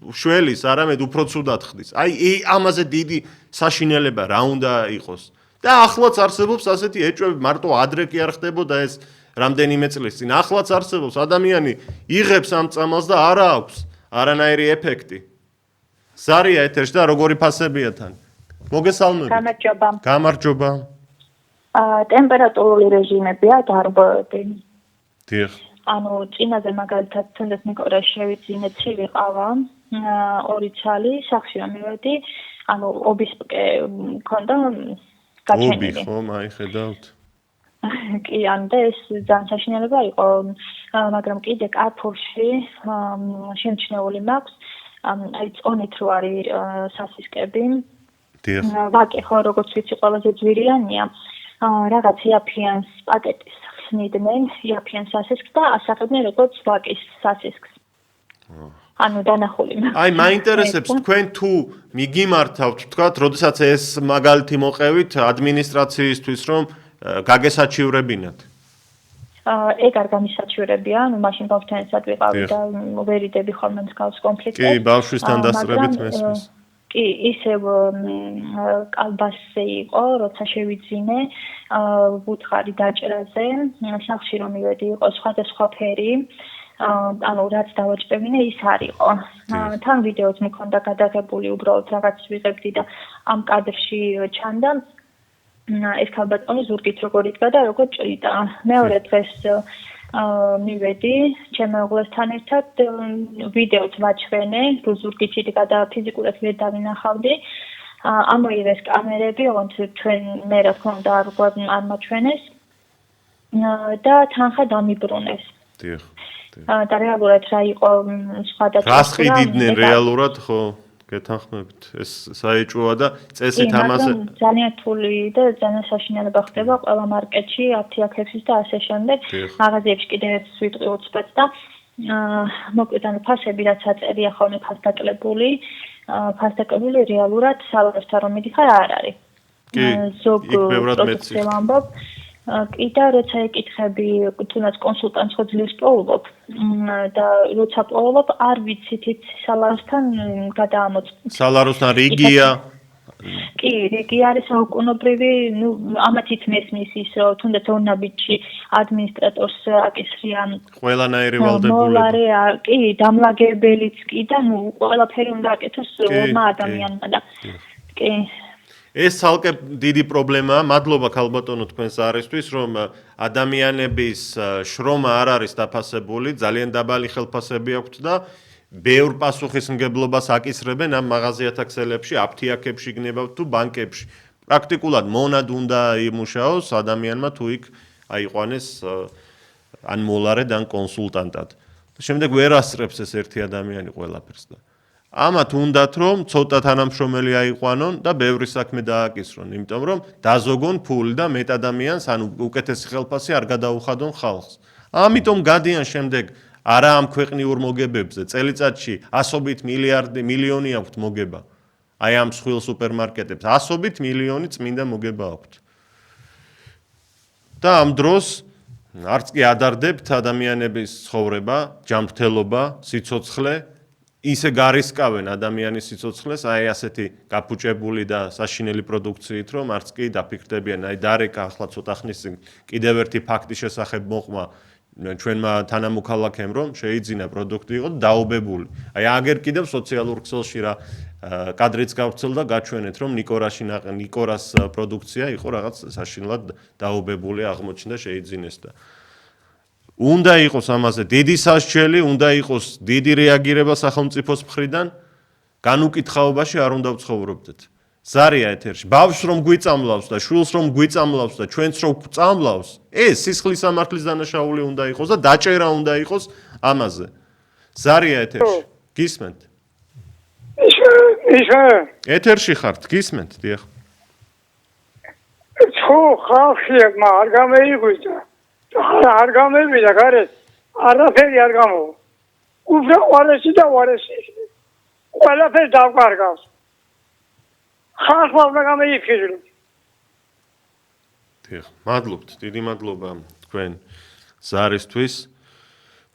[SPEAKER 1] შველის, არამედ უფრო ცუდად ხდის. აი ამაზე დიდი საშინელება რა უნდა იყოს. და ახლაც არსებობს ასეთი ეჭვები, მარტო ადრე კი არ ხდებოდა ეს რამდენიმე წლის წინ. ახლაც არსებობს ადამიანი იღებს ამ წამალს და არა აქვს არანაირი ეფექტი. ზარია ეთერში და როგორი ფასებია თან. მოგესალმებით. გამარჯობა.
[SPEAKER 8] ტემპერატურული რეჟიმებია დარღვევები.
[SPEAKER 1] დიახ.
[SPEAKER 8] ანუ წინაზე მაგალითად თუნდაც ნიკორაში შევიძინე ცივი ყავა, 2 ცალი, სახში რომ მივედი, ანუ ობისპკე მქონდა გაჩენილი.
[SPEAKER 1] ობი ხო, მაიხედავთ.
[SPEAKER 8] კი, ანუ და ეს ძალიან საშინელება იყო, მაგრამ კიდე კარფურში შემჩნეული მაქვს, აი წონით რო არის სასისკები.
[SPEAKER 1] დიახ.
[SPEAKER 8] ვაკე ხო, როგორც ვიცი, ყველაზე ძვირიანია. რაღაც იაფიანს პაკეტის ხსნიდნენ, იაფიანს სასისკს და ასახებდნენ როგორც ვაკის სასისკს. ანუ დანახული.
[SPEAKER 1] აი, მაინტერესებს თქვენ თუ მიგიმართავთ, თქვათ, როდესაც ეს მაგალითი მოყევით ადმინისტრაციისთვის, რომ გაგესაჩივრებინათ.
[SPEAKER 8] ეგ არ გამისაჩივრებია, ანუ მაშინ ბავშვთანაც ვიყავი და ვერიდები ხოლმე მსგავს კონფლიქტებს.
[SPEAKER 1] კი, ბავშვისთან დასწრებით მესმის.
[SPEAKER 8] კი, ისევ კალბასზე იყო, როცა შევიძინე, ვუთხარი დაჭრაზე, სახლში რომ მივედი იყო სხვადასხვა ფერი, ანუ რაც დავაჭრებინე ის არ იყო. თან ვიდეოც მქონდა გადაღებული, უბრალოდ რაღაც ვიღებდი და ამ კადრში ჩანდა ეს ქალბატონი ზურგით როგორ იდგა და როგორ ჭრიდა. მეორე დღეს მივედი ჩემო უღლესთან ერთად ვიდეოც ვაჩვენე, ზურგით იდგა და ფიზიკურად ვერ დავინახავდი. ამოიღეს კამერები, ოღონდ ჩვენ მე რა თქმა უნდა არ მაჩვენეს და თანხა დამიბრუნეს.
[SPEAKER 1] დიახ.
[SPEAKER 8] და რეალურად რა იყო სხვადასხვა.
[SPEAKER 1] რას ყიდიდნენ რეალურად, ხო? გეთანხმებით. ეს საეჭვოა და წესით ამაზე
[SPEAKER 8] ძალიან რთული და ძალიან საშინელება ხდება ყველა მარკეტში, აფთიაქებში და ასე შემდეგ. მაღაზიებში კიდევ ერთს ვიტყვი უცბად და მოკლედ ანუ ფასები რაც აწერია ხოლმე ფასდაკლებული რეალურად სალაროსთან რომ მიდიხარ არ არის. ზოგ პროდუქტს ვამბობ. კი და როცა ეკითხები, თუნდაც კონსულტანტს ხო ძლივს პოულობ და როცა პოულობ, არ ვიცით სალაროსთან გადაამოწმოთ.
[SPEAKER 1] სალაროსთან რიგია?
[SPEAKER 8] კი, რიგი არის საუკუნობრივი, ნუ ამათიც მესმის ის, რომ თუნდაც ორნაბიჯში ადმინისტრატორს აკისრიან.
[SPEAKER 1] ყველანაირი ვალდებულება.
[SPEAKER 8] კი, დამლაგებელიც კი და ნუ ყველაფერი უნდა აკეთოს ორმა ადამიანმა და კი.
[SPEAKER 1] ეს ცალკე დიდი პრობლემაა. მადლობა ქალბატონო თქვენს არისთვის, რომ ადამიანების შრომა არ არის დაფასებული, ძალიან დაბალი ხელფასები აქვთ და ბევრ პასუხისმგებლობას აკისრებენ ამ მაღაზიათა ქსელებში, აფთიაქებში გნებავთ თუ ბანკებში. პრაქტიკულად მონად უნდა იმუშაოს ადამიანმა თუ იქ აიყვანეს ან მოლარედ ან კონსულტანტად. შემდეგ ვერ ასწრებს ეს ერთი ადამიანი ყველაფერს და ამათ უნდათ რომ ცოტა თანამშრომელი აიყვანონ და ბევრი საქმე დააკისრონ, იმიტომ რომ დაზოგონ ფული და მეტ ადამიანს, ანუ უკეთესი ხელფასი არ გადაუხადონ ხალხს. ამიტომ გადიან შემდეგ არა ამ ქვეყნიურ მოგებებზე, წელიწადში ასობით მილიონი აქვთ მოგება. აი ამ მსხვილ სუპერმარკეტებს ასობით მილიონი წმინდა მოგება აქვთ. და ამ დროს არც კი ადარდებთ ადამიანების ცხოვრება, ჯანმრთელობა, სიცოცხლე, ისე გარისკავენ ადამიანის სიცოცხლეს, აი ასეთი გაფუჭებული და საშინელი პროდუქციით, რომ არც კი დაფიქრდებიან, აი დარეკა ახლა ცოტა ხნის წინ კიდევ ერთი ფაქტის შესახებ მოყვა ჩვენმა თანამოქალაქემ, რომ შეიძინა პროდუქტი იყო დაობებული. აი აგერ კიდევ სოციალურ ქსელში რა კადრიც გავრცელდა გაჩვენეთ, რომ ნიკორას პროდუქცია იყო რაღაც საშინლად დაობებული, აღმოჩნდა შეიძინეს და უნდა იყოს ამაზე დიდი სასჯელი, უნდა იყოს დიდი რეაგირება სახელმწიფოს მხრიდან, განუკითხაობაში არ უნდა ვცხოვრობდეთ. ზარია ეთერში, ბავშვს რომ გვიწამლავს და შვილს რომ გვიწამლავს და ჩვენც რომ გვწამლავს, ეს სისხლის სამართლის დანაშაული უნდა იყოს და დაჭერა უნდა იყოს ამაზე. ზარია ეთერში, გისმენთ? ეთერში ხართ, გისმენთ, დიახ.
[SPEAKER 7] ხო, ხალხიებმა არ გამეიღვიძა. არ გამევიდა გარეთ, არაფერი არ გამოვა. უფრო უარესი და უარესი. ყველაფერს დავკარგავს. ხალხმა უნდა გამეიფიქროს.
[SPEAKER 1] დიახ, მადლობთ, დიდი მადლობა თქვენ ზარისთვის.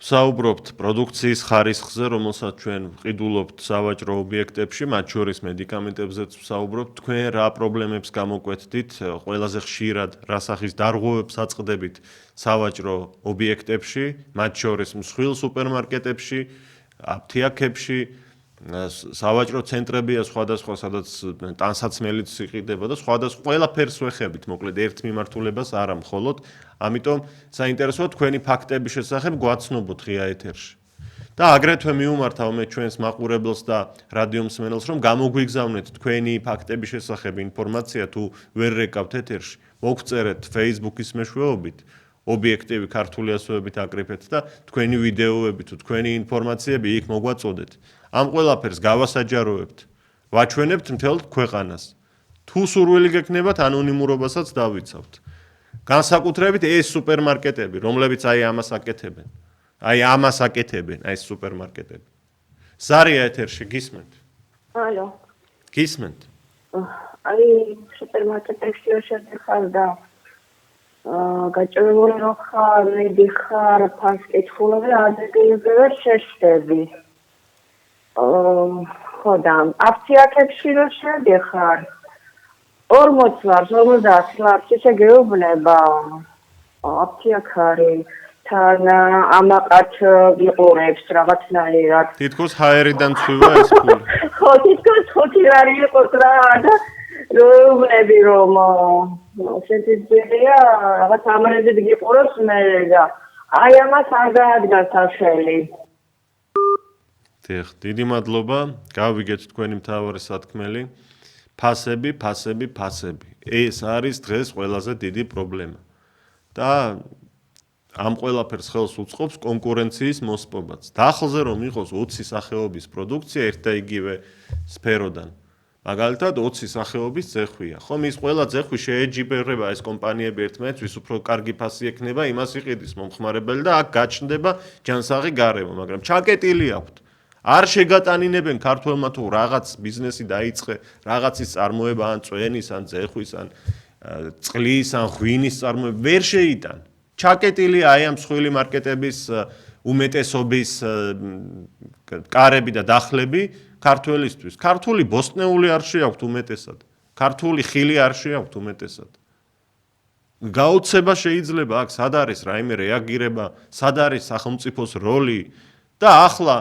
[SPEAKER 1] ვსაუბრობთ პროდუქციის ხარისხზე, რომელსაც ჩვენ ვყიდულობთ სავაჭრო ობიექტებში, მათ შორის მედიკამენტებზეც ვსაუბრობთ. თქვენ რა პრობლემებს გამოკვეთდით, ყველაზე ხშირად რა სახის დარღვევებს აწყდებით სავაჭრო ობიექტებში, მათ შორის მსხვილ სუპერმარკეტებში, აფთიაქებში, სავაჭრო ცენტრებია სხვადასხვა, სადაც ტანსაცმელიც იყიდება და სხვადასხვა ყველაფერს ვეხებით, მოკლედ ერთ მიმართულებას არა მხოლოდ. ამიტომ საინტერესოა თქვენი ფაქტების შესახებ გვაცნობოთ ღია ეთერში. და აგრეთვე მიუმართავ მე ჩვენს მაყურებელს და რადიო მსმენელს, რომ გამოგვიგზავნეთ თქვენი ფაქტების შესახებ ინფორმაცია, თუ ვერ რეკავთ ეთერში, მოგწერეთ Facebook-ის მეშვეობით, ობიექტივი ქართული ასოებით აკრიფეთ და თქვენი ვიდეოები თუ თქვენი ინფორმაციები იქ მოგვაწოდეთ. ამ ყველაფერს გავასაჯაროებთ, ვაჩვენებთ მთელ ქვეყანას. თუ სურვილი გექნებათ, ანონიმურობასაც დავიცავთ. განსაკუთრებით ეს სუპერმარკეტები, რომლებიც აი ამას აკეთებენ. აი ამას აკეთებენ, აი ეს სუპერმარკეტები. ზარია ეთერში, გისმენთ?
[SPEAKER 3] ალო.
[SPEAKER 1] გისმენთ?
[SPEAKER 3] აი სუპერმარკეტებში შედიხარ და გაჭირებული რომ ხარ, მიდიხარ, ფას კითხულობ და ადრე ვერ შეშდები. ხო და აფთიაქებში რომ შედიხარ 40 ლარს, 50 ლარს ისე გეუბნება აფთიაქარი თან ამაყათ იყურებს რაღაცნაირად.
[SPEAKER 1] თითქოს ჰაერიდან ცვივა ეს ფული.
[SPEAKER 3] ხო, თითქოს 5 ლარი იყოს რა და რომები რომ სენტიზია რაღაც ამერედით გიყურებს მე და აი ამას არ დაადგას თაშელი.
[SPEAKER 1] დიახ, დიდი მადლობა. გავიგეთ თქვენი მთავარი სათქმელი. ფასები. ეს არის დღეს ყველაზე დიდი პრობლემა. და ამ ყველაფერს ხელს უწყობს კონკურენციის მოსპობაც. დახლზე რომ იყოს 20 სახეობის პროდუქცია ერთ და იგივე სფეროდან. მაგალითად 20 სახეობის ძეხვია. ხომ ის ყველა ძეხვი შეეჯიბერება ეს კომპანიები ერთმანეთს, ვის უფრო კარგი ფასი ექნება, იმას იყიდის მომხმარებელი და აქ გაჩნდება ჯანსაღი გარემო, მაგრამ ჩაკეტილი აქვთ. არ შეგატანინებენ ქართველმა თუ რაღაც ბიზნესი დაიწყე, რაღაცის წარმოება ან წვენის, ან ძეხვის, ან წყლის, ან ღვინის წარმოება ვერ შეიტან. ჩაკეტილი აი ამ მსხვილი მარკეტების უმეტესობის კარები და დახლები ქართველისთვის. ქართული ბოსტნეული არ შეაქვთ უმეტესად. ქართული ხილი არ შეაქვთ უმეტესად. გაოცება შეიძლება აქ, სად არის რაიმე რეაგირება, სად არის სახელმწიფოს როლი და ახლა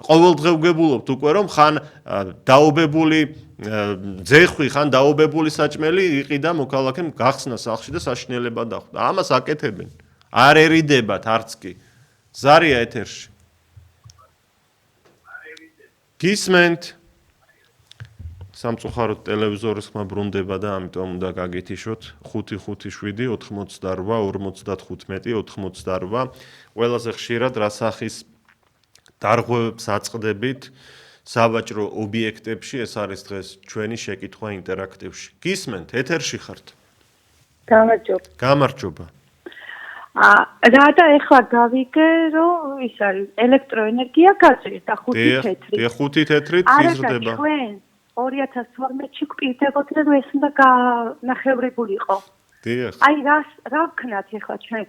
[SPEAKER 1] ყოველდღე ვგებულობთ უკვე რომ ხან დაობებული ძეხვი, ხან დაობებული საჭმელი იყიდა მოქალაქემ გახსნა სახლში და საშინელება დახვდა. ამას აკეთებენ. არ ერიდებათ არც კი. ზარია ეთერში. გისმენთ? სამწუხაროდ ტელევიზორის ხმა ბრუნდება და ამიტომ უნდა გაგეთიშოთ 557 88 55 88. ყველაზე ხშირად რა სახის დარღვევებს აწყდებით სავაჭრო ობიექტებში, ეს არის დღეს ჩვენი შეკითხვა ინტერაქტივში. გისმენთ, ეთერში ხართ. გამარჯობა.
[SPEAKER 9] რა და ეხლა გავიგე, რომ ის არის ელექტროენერგია გაზრდა 5 თეთრი.
[SPEAKER 1] დიახ, 5 თეთრით იზრდება.
[SPEAKER 9] არა, ჩვენ 2012-ში გვპირდებოდნენ, რომ ეს უნდა განახევრებულიყო.
[SPEAKER 1] დიახ.
[SPEAKER 9] აი რა ვქნათ ეხლა ჩვენ?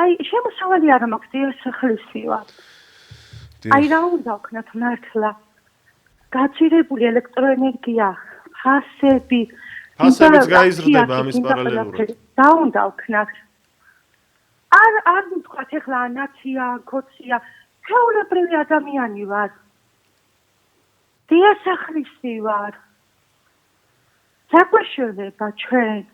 [SPEAKER 9] აი შემოსავალი არ მაქვს დიასახლისი ვარ. აი რა უნდა ვქნათ მართლა? გაცირებული ელექტროენერგია, ფასები.
[SPEAKER 1] ფასებიც გაიზრდება ამის პარალელურად.
[SPEAKER 9] რა უნდა ვქნათ? არ ვთქვათ ეხლა ნაცია, კოცია, ჩვეულებრივი ადამიანი ვარ. დიასახლისი ვარ. საკვაშველება ჩვენ.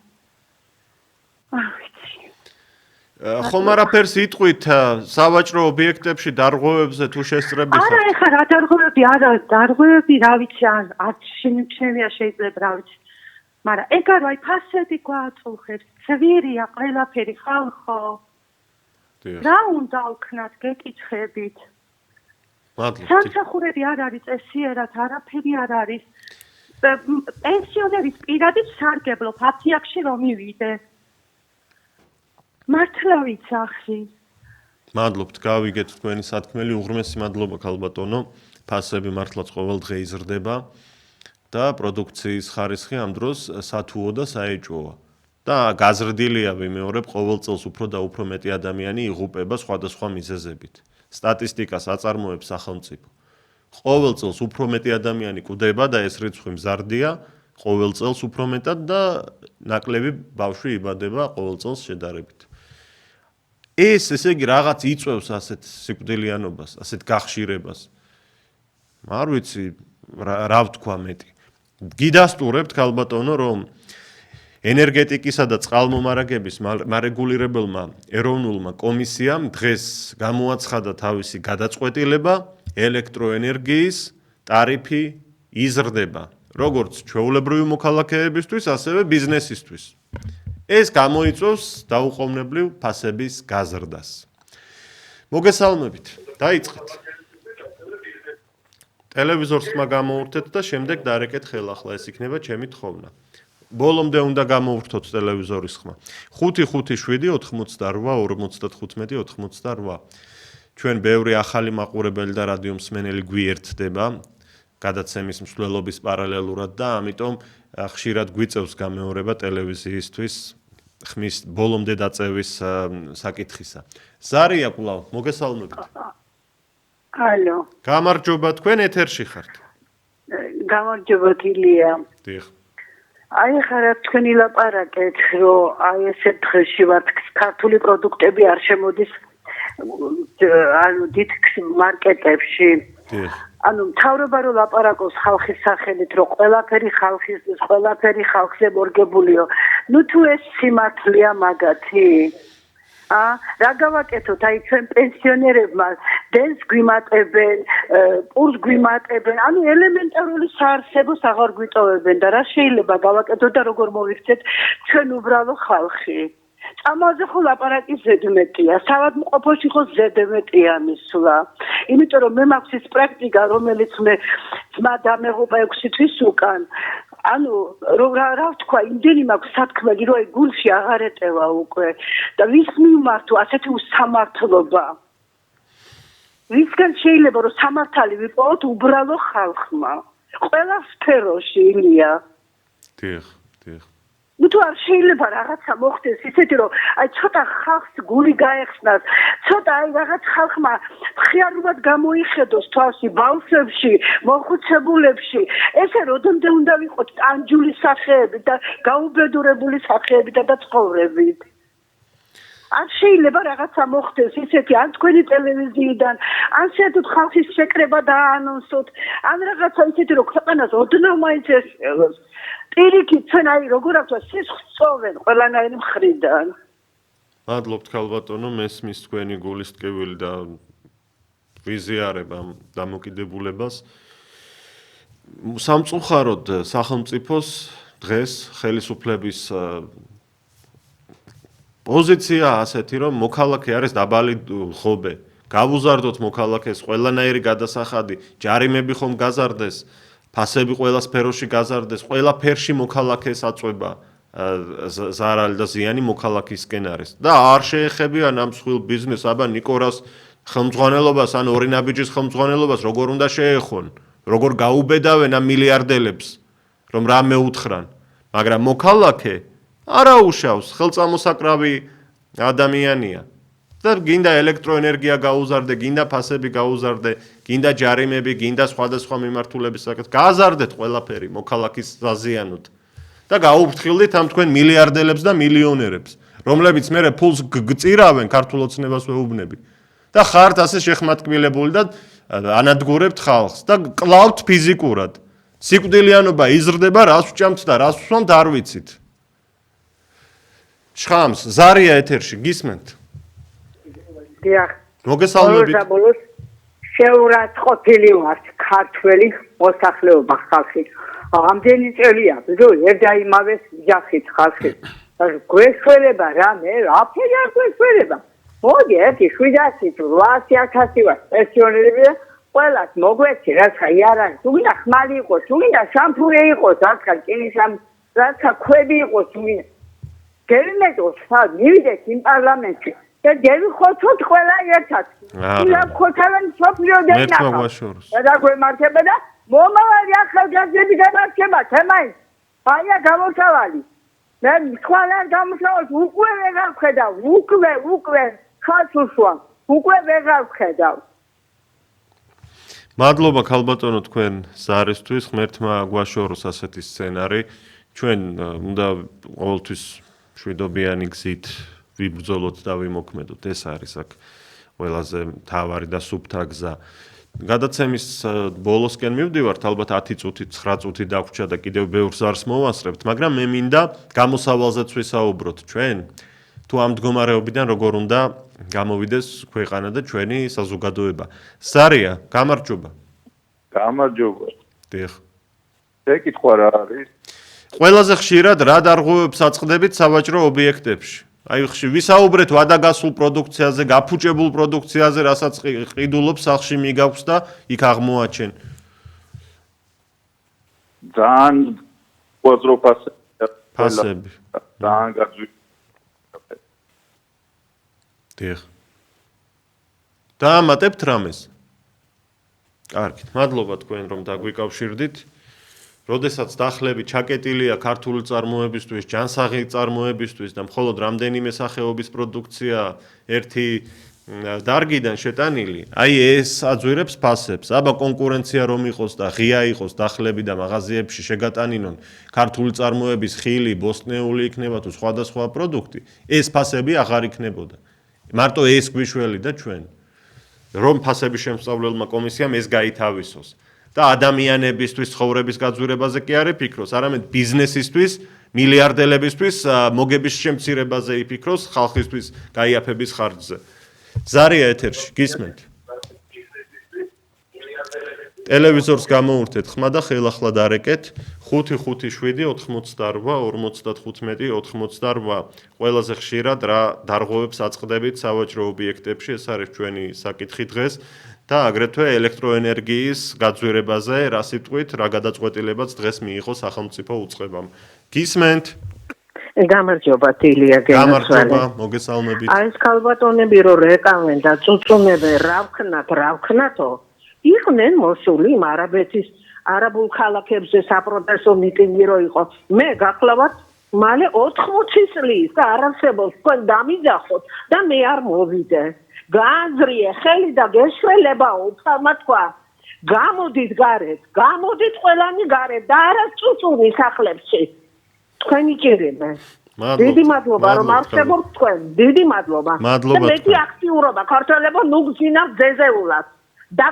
[SPEAKER 1] ხომ არაფერს იტყვით სავაჭრო ობიექტებში დარღვევებზე თუ შესწრებისას?
[SPEAKER 9] არა, ეხლა რა დარღვევები, არა, დარღვევები რა ვიცი, არ შეიმჩნევია შეიძლება რა ვიცი. მაგრამ ეგ არ ვაი ფასები გვაწუხებს, ცვირია ყველაფერი ხალხო. რა უნდა ვქნათ გეკითხებით?
[SPEAKER 1] მადლობთ.
[SPEAKER 9] სამსახურები არ არის წესიერად, არაფერი არ არის. პენსიონერის პირადი სარგებლობ აფიაქში რომ მივიდე. მართლა ვიცახი.
[SPEAKER 1] მადლობთ, გავიგეთ თქვენი სათქმელი, უღრმესი მადლობა ქალბატონო. ფასები მართლაც ყოველ დღე იზრდება და პროდუქციის ხარისხი ამ დროს სათუო და საეჭვოა. და გაზრდილია ვიმეორებ, ყოველ წელს უფრო და უფრო მეტი ადამიანი იღუპება სხვადასხვა მიზეზებით. სტატისტიკას აწარმოებს სახელმწიფო. ყოველ წელს უფრო მეტი ადამიანი კვდება და ეს რიცხვი მზარდია, ყოველ წელს უფრო მეტად და ნაკლები ბავშვი იბადება ყოველ წელს შედარებით. ესე იგი რაღაც იწვევს ასეთ სიკვდილიანობას, ასეთ გახშირებას. არ ვიცი რა ვთქვა მეტი. გიდასტურებთ ქალბატონო, რომ ენერგეტიკისა და წყალმომარაგების მარეგულირებელმა ეროვნულმა კომისიამ დღეს გამოაცხადა თავისი გადაწყვეტილება, ელექტროენერგიის ტარიფი იზრდება, როგორც ჩვეულებრივი მოქალაქეებისთვის, ასევე ბიზნესისთვის. ეს გამოიწვევს დაუყოვნებლივ ფასების გაზრდას. მოგესალმებით, დაიწყეთ. ტელევიზორს ხმა გამოურთეთ და შემდეგ დარეკეთ ხელახლა, ეს იქნება ჩემი თხოვნა. ბოლომდე უნდა გამოურთოთ ტელევიზორის ხმა. 557-88-45-88. ჩვენ ბევრი ახალი მაყურებელი და რადიო მსმენელი გვიერთდება გადაცემის მსვლელობის პარალელურად და ამიტომ ხშირად გვიწევს გამეორება ტელევიზიისთვის ხმის ბოლომდე დაწევის საკითხისა. ზარია კვლავ, მოგესალმებით.
[SPEAKER 2] ალო.
[SPEAKER 1] გამარჯობა, თქვენ ეთერში ხართ.
[SPEAKER 2] გამარჯობა ილია.
[SPEAKER 1] დიახ.
[SPEAKER 2] აი ხარა თქვენი ლაპარაკეთ, რომ აი ესე დღეში ვართ ქართული პროდუქტები არ შემოდის ანუ დიდ მარკეტებში. ანუ მთავრობა რომ ლაპარაკობს ხალხის სახელით, რომ ყველაფერი ხალხისთვის, ყველაფერი ხალხზე მორგებულიო. ნუ თუ ეს სიმართლეა მაგათი. რა გავაკეთოთ, აი ჩვენ პენსიონერებმა დენს გვიმატებენ, პურს გვიმატებენ, ანუ ელემენტარული საარსებოს აღარ გვიტოვებენ და რა შეიძლება გავაკეთოთ და როგორ მოვიქცეთ ჩვენ უბრალო ხალხი. წამალზე ხო ლაპარაკი ზედმეტია, საავადმყოფოში ხო ზედმეტია მისვლა. იმიტომ რომ მე მაქვს ის პრაქტიკა, რომელიც მე ძმა დამეღუპა 6 თვის უკან. ანუ რა ვთქვა, იმდენი მაქვს სათქმელი, რომ აი გულში აღარ ეტევა უკვე და ვის მიმართო ასეთი უსამართლობა. ვისგან შეიძლება რომ სამართალი ვიპოვოთ უბრალო ხალხმა. ყველა სფეროში ილია.
[SPEAKER 1] დიახ.
[SPEAKER 2] ნუ თუ არ შეიძლება რაღაცა მოხდეს ისეთი რომ აი ცოტა ხალხს გული გაეხსნას, ცოტა აი რაღაც ხალხმა მხიარულად გამოიხედოს თვალში ბავშვებში, მოხუცებულებში, ესე როდემდე უნდა ვიყოთ ტანჯული სახეებით და გაუბედურებული სახეებით და ცხოვრებით. არ შეიძლება რაღაცა მოხდეს ისეთი ან თქვენი ტელევიზიიდან, ან შეერთოთ ხალხის შეკრება დაანონსოთ, ან რაღაცა ისეთი რომ ქვეყანას ოდნავ მაინც ესწელოს. პირიქით ჩვენ აი როგორ აქვს სისხლს წოვენ ყველანაირი მხრიდან.
[SPEAKER 1] მადლობთ ქალბატონო, მესმის თქვენი გულის ტკივილი და ვიზიარება დამოკიდებულებას. სამწუხაროდ სახელმწიფოს დღეს ხელისუფლების პოზიცია ასეთი, რომ მოქალაქე არის დაბალი ხობე. გავუზარდოთ მოქალაქეს ყველანაირი გადასახადი, ჯარიმები ხომ გაზარდეს, ფასები ყველა სფეროში გაზარდეს, ყველა ფერში მოქალაქეს აწვება ზარალი და ზიანი მოქალაქისკენ არის. და არ შეეხებიან ამ მსხვილ ბიზნესს, აბა ნიკორას ხელმძღვანელობას ან ორი ნაბიჯის ხელმძღვანელობას როგორ უნდა შეეხონ, როგორ გაუბედავენ ამ მილიარდელებს, რომ რა მეუთხრან, მაგრამ მოქალაქე არა უშავს, ხელწამოსაკრავი ადამიანია. და გინდა ელექტროენერგია გაუზარდე, გინდა ფასები გაუზარდე, გინდა ჯარიმები, გინდა სხვადასხვა მიმართულების საკითხი, გააზარდეთ ყველაფერი მოქალაქის ზაზიანოდ. და გაუფრთხილდით ამ თქვენ მილიარდელებს და მილიონერებს, რომლებიც მერე ფულს გწირავენ ქართულ ოცნებას ვეუბნები. და ხართ ასე შეხმატკბილებული და ანადგურებთ ხალხს და კლავთ ფიზიკურად. სიკვდილიანობა იზრდება, რას ვჭამთ და რას ვსვამთ არ ვიცით. შხამს, ზარია ეთერში, გისმენთ?
[SPEAKER 2] დიახ.
[SPEAKER 1] მოგესალმებით.
[SPEAKER 2] ბოლოს შეურაცხყოფილი ვართ ქართველი მოსახლეობა ხალხი. ამდენი წელია, რომ ერთაიმავეს ვიძახით ხალხი. გვესწრება რამე, აფერი არ გვესწრება. მოდი, 700-800 ვარ პენსიონერები და ყველას მოგვეცი, რაცა იარაღი, თუ გინდა ხმალი იყოს, თუ გინდა შამფურე იყოს, რაცა კინისამ, რაცა ქვები იყოს, თუ გინდა. გერმეტოს სად მივიდეთ იმ პარლამენტში და დევიხოცოთ ყველა ერთად. ილა ხოთავენ სოფლიო დენა. და გვემართება და მომავალი ახალგაზრდები გამარჯვება თემაის. აია გამოსავალი. მე სხვა არ გამოსავალს უკვე ვეღარ ვხედავ, უკვე ხალხს უშვა, უკვე ვეღარ ვხედავ.
[SPEAKER 1] მადლობა ქალბატონო თქვენ ზარისთვის, ღმერთმა გვაშოროს ასეთი სცენარი. ჩვენ უნდა ყოველთვის შვიდობიანი გზით ვიბრძოლოთ და ვიმოქმედოთ. ეს არის აქ ყველაზე მთავარი და სუფთა გზა. გადაცემის ბოლოსკენ მივდივართ, ალბათ 10 წუთი, 9 წუთი დაგვრჩა და კიდევ ბევრ ზარს მოვასწრებთ, მაგრამ მე მინდა გამოსავალზეც ვისაუბროთ ჩვენ. თუ ამ მდგომარეობიდან როგორ უნდა გამოვიდეს ქვეყანა და ჩვენი საზოგადოება. ზარია, გამარჯობა.
[SPEAKER 4] გამარჯობა.
[SPEAKER 1] დიახ.
[SPEAKER 4] ეკითხვა რა არის?
[SPEAKER 1] ყველაზე ხშირად რა დარღვევებს აწყდებით სავაჭრო ობიექტებში? აი ვისაუბრეთ ვადაგასულ პროდუქციაზე, გაფუჭებულ პროდუქციაზე, რასაც ყიდულობს სახლში მიგაქვს და იქ აღმოაჩენ.
[SPEAKER 4] ძალიან უაზრო
[SPEAKER 1] ფასები.
[SPEAKER 4] ძალიან გაძვირ.
[SPEAKER 1] დიახ. დაამატებთ რამეს? კარგით, მადლობა თქვენ რომ დაგვიკავშირდით. როდესაც დახლები ჩაკეტილია ქართული წარმოებისთვის, ჯანსაღი წარმოებისთვის და მხოლოდ რამდენიმე სახეობის პროდუქცია ერთი დარგიდან შეტანილი, აი ეს აძვირებს ფასებს. აბა კონკურენცია რომ იყოს და ღია იყოს დახლები და მაღაზიებში შეგატანინონ ქართული წარმოების ხილი, ბოსტნეული იქნება თუ სხვადასხვა პროდუქტი, ეს ფასები აღარ იქნებოდა. მარტო ეს გვიშველი და ჩვენ. რომ ფასების შემსწავლელმა კომისიამ ეს გაითავისოს. და ადამიანებისთვის ცხოვრების გაძვირებაზე კი არ იფიქროს, არამედ ბიზნესისთვის, მილიარდელებისთვის მოგების შემცირებაზე იფიქროს, ხალხისთვის გაიაფების ხარჯზე. ზარია ეთერში, გისმენთ? ტელევიზორს გამოურთეთ ხმა და ხელახლა დარეკეთ 558-88-45 ყველაზე ხშირად რა დარღვევებს აწყდებით სავაჭრო ობიექტებში, ეს არის ჩვენი საკითხი დღეს. და აგრეთვე ელექტროენერგიის გაძვირებაზე რა სიტყვით, რა გადაწყვეტილებაც დღეს მიიღო სახელმწიფო უწყებამ. გისმენთ?
[SPEAKER 10] გამარჯობა თილია გენაცვალე.
[SPEAKER 1] გამარჯობა, მოგესალმებით.
[SPEAKER 10] ეს ქალბატონები რო რეკავენ და წუწუნებენ რა ვქნათო, იყვნენ მოსული იმ არაბეთის არაბულ ქალაქებზე საპროტესტო მიტინგი რო იყო. მე გახლავთ მალე 80 წლის და არ არსებობს თქვენ დამიძახოთ და მე არ მოვიდე. გააზრიე ხელი და გეშველებაო უფალმა თქვა გამოდით გარეთ, გამოდით ყველანი გარეთ და არა წუწუნი სახლებში. თქვენი ჭირიმე. დიდი მადლობა რომ არსებობთ თქვენ. დიდი მადლობა.
[SPEAKER 1] მადლობა.
[SPEAKER 10] მეტი აქტიურობა ქართველებო ნუ გძინავთ ძეზეულად. და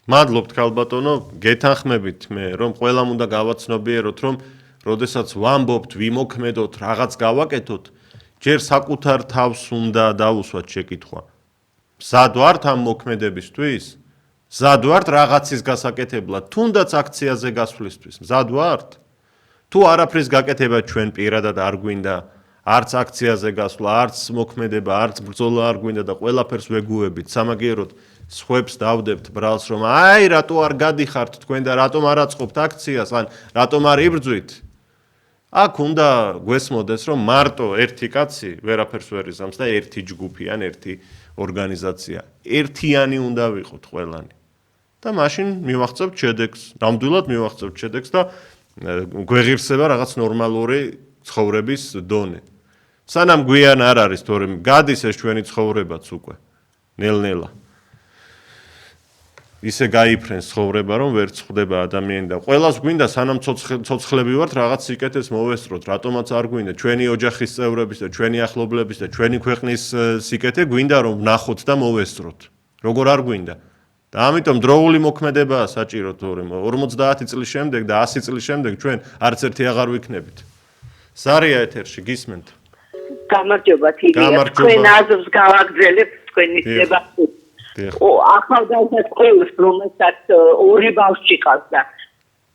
[SPEAKER 1] მადლობთ ქალბატონო, გეთანხმებით მე რომ ყველამ უნდა გავაცნობიეროთ რომ როდესაც ვამბობთ, ვიმოქმედოთ, რაღაც გავაკეთოთ, ჯერ საკუთარ თავს უნდა დავუსვათ შეკითხვა. მზად ვართ ამ მოქმედებისთვის? მზად ვართ რაღაცის გასაკეთებლად, თუნდაც აქციაზე გასვლისთვის? მზად ვართ? თუ არაფრის გაკეთება ჩვენ პირადად არ გვინდა, არც აქციაზე გასვლა, არც მოქმედება, არც ბრძოლა არ გვინდა და ყველაფერს ვეგუებით. სამაგიეროდ სხვებს დავდებთ ბრალს, რომ აი რატო არ გადიხართ თქვენ და რატომ არ აწყობთ აქციას, ან რატომ არ იბრძვით? აქ უნდა გვესმოდეს, რომ მარტო ერთი კაცი ვერაფერს ვერ იზამს და ერთი ჯგუფი ან ერთი ორგანიზაცია. ერთიანი უნდა ვიყოთ ყველანი. და მაშინ მივახცევთ შედეგს, ნამდვილად მივახცევთ შედეგს და გვეღირსება რაღაც ნორმალური ცხოვრების დონე. სანამ გვიან არ არის, თორემ გადის ეს ჩვენი ცხოვრებაც უკვე. ნელ-ნელა. ისე გაიფრენს ცხოვრება, რომ ვერ წხვდება ადამიანი და ყველას გვინდა სანამ ცოცხლები ვართ რაღაც სიკეთეს მოვესწროთ, რატომაც არ გვინდა ჩვენი ოჯახის წევრების და ჩვენი ახლობლების და ჩვენი ქვეყნის სიკეთე გვინდა რომ ვნახოთ და მოვესწროთ. როგორ არ გვინდა? და ამიტომ დროული მოქმედებაა საჭირო, თორემ 50 წლის შემდეგ და 100 წლის შემდეგ ჩვენ არც ერთი აღარ ვიქნებით. სარია ეთერში გისმენთ.
[SPEAKER 11] გამარჯობა თილია, თქვენ აზრს გავაგრძელებთ თქვენის დებატში. ახალგაზრდა ყველს რომელსაც ორი ბავშვი ყავს და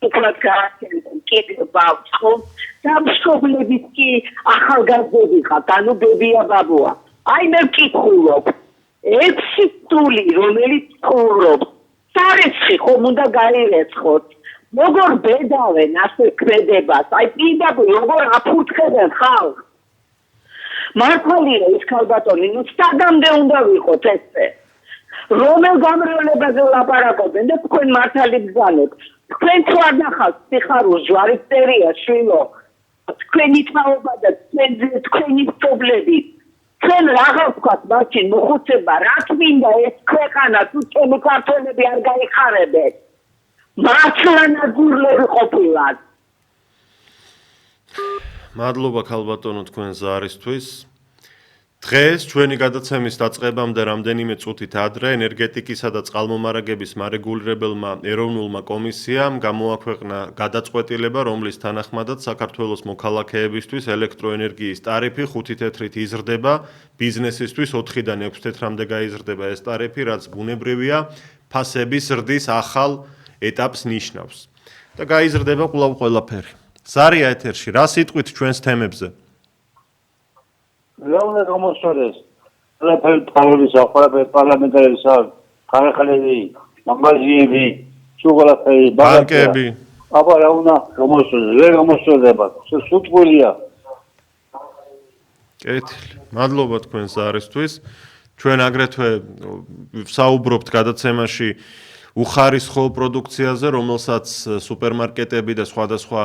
[SPEAKER 11] უკრად გააცემენ კიდევ ბავშვს ხომ და მშობლების კი ახალგაზრდები ყავთ, ანუ ბებია ბაბუა. აი მე ვკითხულობ 6 წული რომელიც ცხოვრობ სარეცხი ხომ უნდა გაირეცხოთ. როგორ ბედავენ ასე ქმედებას, აი პირდაპირ როგორ აფურთხებენ ხალხს. მართალია ის ქალბატონი, ნუ სტაგამდე უნდა ვიყოთ ესე. რომელ გამრავლებაზე ლაპარაკობენ და თქვენ მართალი ბრძანებთ. თქვენ თუ არ ნახავთ სიხარულს ჯვარის წერია შვილო, თქვენი თაობა და თქვენი მშობლები, თქვენ რაღაც ვქოთ მაშინ მოხუცება, რა თმინდა ეს ქვეყანა თუ თქვენი ქართველები არ გაიხარებენ. მართლა ნაგურლები ყოფილან.
[SPEAKER 1] მადლობა ქალბატონო თქვენ ზარისთვის. დღეს ჩვენი გადაცემის დაწყებამდე რამდენიმე წუთით ადრე ენერგეტიკისა და წყალმომარაგების მარეგულირებელმა ეროვნულმა კომისიამ გამოაქვეყნა გადაწყვეტილება, რომლის თანახმადაც საქართველოს მოქალაქეებისთვის ელექტროენერგიის ტარიფი 5 თეთრით იზრდება, ბიზნესისთვის 4-დან 6 თეთრამდე გაიზრდება ეს ტარიფი, რაც ბუნებრივია ფასების ზრდის ახალ ეტაპს ნიშნავს. და გაიზრდება კვლავ ყველაფერი. სარია ეთერში, რა სიტყვით ჩვენს თემებზე?
[SPEAKER 12] რა უნდა გამოსწორდეს? ყველაფერი თავისუფლად, ყველაფერი პარლამენტარებისა, ხალხები, მაღაზიები, შუღალაფერი,
[SPEAKER 1] ბანკები.
[SPEAKER 12] აბა რა უნდა გამოსწორდეს? ვერ გამოსწორდება. სუტყულია.
[SPEAKER 1] კეთილი. მადლობა თქვენ ზარისთვის. ჩვენ აგრეთვე საუბრობთ გადაცემაში უხარისხო პროდუქციაზე, რომელსაც სუპერმარკეტები და სხვადასხვა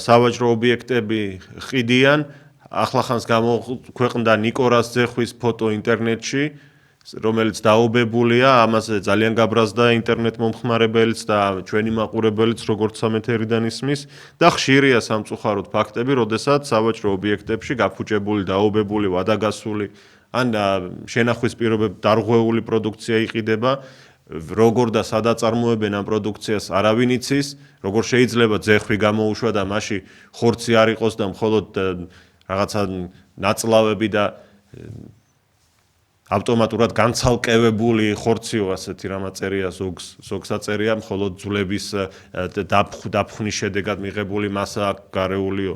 [SPEAKER 1] სავაჭრო ობიექტები ყიდიან. ახლახანს გამოქვეყნდა ნიკორას ძეხვის ფოტო ინტერნეტში, რომელიც დაობებულია, ამაზე ძალიან გაბრაზდა ინტერნეტ მომხმარებელიც და ჩვენი მაყურებელიც როგორც სამეთერიდან ისმის და ხშირია სამწუხაროდ ფაქტები, როდესაც სავაჭრო ობიექტებში გაფუჭებული, დაობებული, ვადაგასული ან შენახვის პირობებით დარღვეული პროდუქცია იყიდება. როგორ და სადაც წარმოებენ ამ პროდუქციას არავინ იცის, როგორ შეიძლება ძეხვი გამოუშვა და მასში ხორცი არ იყოს და მხოლოდ რაღაცა ნაწლავები და ავტომატურად განცალკევებული ხორციო ასეთი რამ აწერია ზოგს აწერია მხოლოდ ძვლების დაფხვნის შედეგად მიღებული მასა გარეულიო.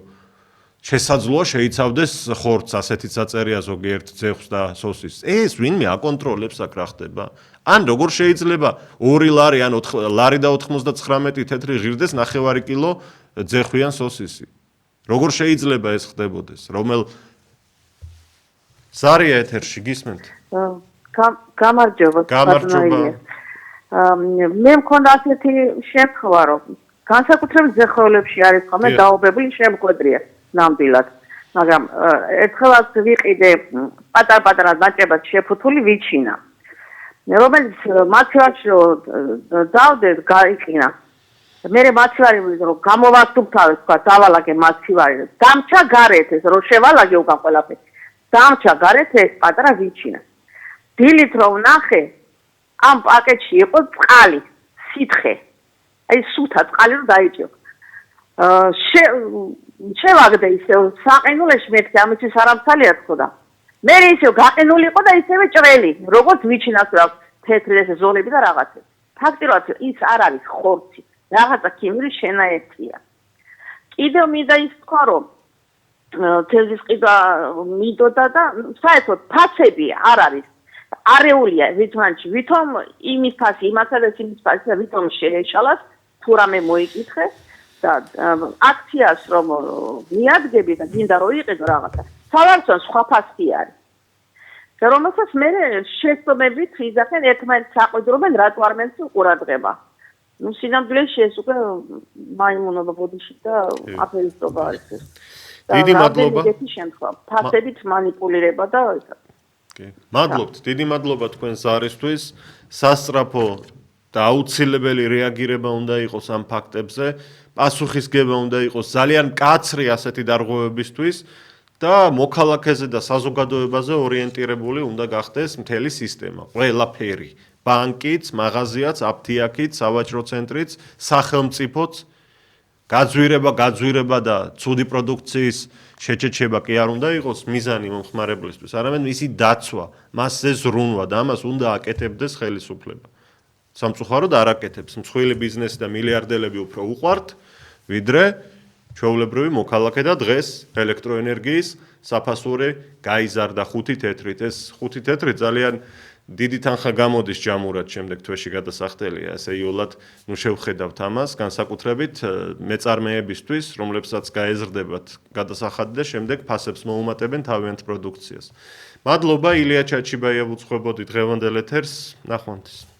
[SPEAKER 1] შესაძლოა შეიცავდეს ხორცს, ასეთიც აწერია ზოგიერთ ძეხვს და სოსისს. ეს ვინმე აკონტროლებს აქ რა ხდება? ან როგორ შეიძლება 2 ლარი ან 4 ლარი და 99 თეთრი ღირდეს 9 კილო ძეხვი ან სოსისი? როგორ შეიძლება ეს ხდებოდეს? რომელ სარია ეთერში გისმენთ?
[SPEAKER 11] გამარჯობა. მე მქონდა ასეთი შემთხვევა, რომ განსაკუთრებით ძეხვეულებში არის ხოლმე დაობებული შემკვედრია ნამდვილად. მაგრამ ერთხელაც ვიყიდე პატარ-პატარა ნაჭებად შეფუთული ვიჩინა. რომელიც მაცივარში დავდე გაიყინა. მე მაცივარი რომ გამოვასუფთავე თქვა დავალაგე მაცივარი დამჩა გარეთ ეს რომ შევალაგე უკან ყველაფერი დამჩა გარეთ ეს პატარა ვიჩინა დილით რომ ნახე ამ პაკეტში იყო წყალი სითხე აი სუთა წყალი რომ დაიჭიო შევაგდე ისე საყინულეში მეთქე ამისთვის არამცალია თქოდა მე ისე გაყინული იყო და ისევე ჭრელი როგორც ვიჩინას რა თეთრი ეს ზოლები და რაღაცები ფაქტიურად ის არ არის ხორცი რაღაცა ქიმიური შენაერთია. კიდევ მინდა ის თქვა, რომ თევზის ყიდვა მინდოდა და საერთოდ ფასები არ არის. არეულია ვითომში, ვითომ იმის ფასი, იმასადაც იმის ფასი და ვითომ შეეშალას, თუ რამე მოიკითხე და აქციას რომ მიადგები და გინდა რომ იყიდო რაღაცა. სავარცონ სხვა ფასი არის. და რომელსაც მე შეცდომებით იზახენ ერთმანეთს საყვედრობენ რატო არ მენს ყურადღება. ნუ სინამდვილეში ეს უკვე მაიმუნობა ბოდიში და აფერისტობა არის ეს.
[SPEAKER 1] დიდი მადლობა.
[SPEAKER 11] ფასებით манипуლირება და ესა.
[SPEAKER 1] მადლობთ, დიდი მადლობა თქვენ ზარისთვის. სასწრაფო და აუცილებელი რეაგირება უნდა იყოს ამ ფაქტებზე. პასუხისგება უნდა იყოს ძალიან მკაცრი ასეთი დარღვევებისთვის და მოქალაქეზე და საზოგადოებაზე ორიენტირებული უნდა გახდეს მთელი სისტემა. ყველაფერი. ბანკიც, მაღაზიაც, აფთიაქიც, სავაჭრო ცენტრიც, სახელმწიფოც გაძვირება და ცუდი პროდუქციის შეჩეჩება კი არ უნდა იყოს მიზანი მომხმარებლისთვის, არამედ მისი დაცვა, მასზე ზრუნვა და ამას უნდა აკეთებდეს ხელისუფლება. სამწუხაროდ არ აკეთებს. მსხვილი ბიზნესი და მილიარდელები უფრო უყვართ, ვიდრე ჩვეულებრივი მოქალაქე და დღეს ელექტროენერგიის საფასური გაიზარდა 5 თეთრით. ეს 5 თეთრი ძალიან დიდი თანხა გამოდის ჯამურად შემდეგ თვეში გადასახდელია, ესე იოლად ნუ შევხედავთ ამას, განსაკუთრებით მეწარმეებისთვის, რომლებსაც გაეზრდებათ გადასახადი და შემდეგ ფასებს მოუმატებენ თავიანთ პროდუქციას. მადლობა ილია ჩაჩიბაია უძღვებოდი დღევანდელ ეთერს, ნახვამდის.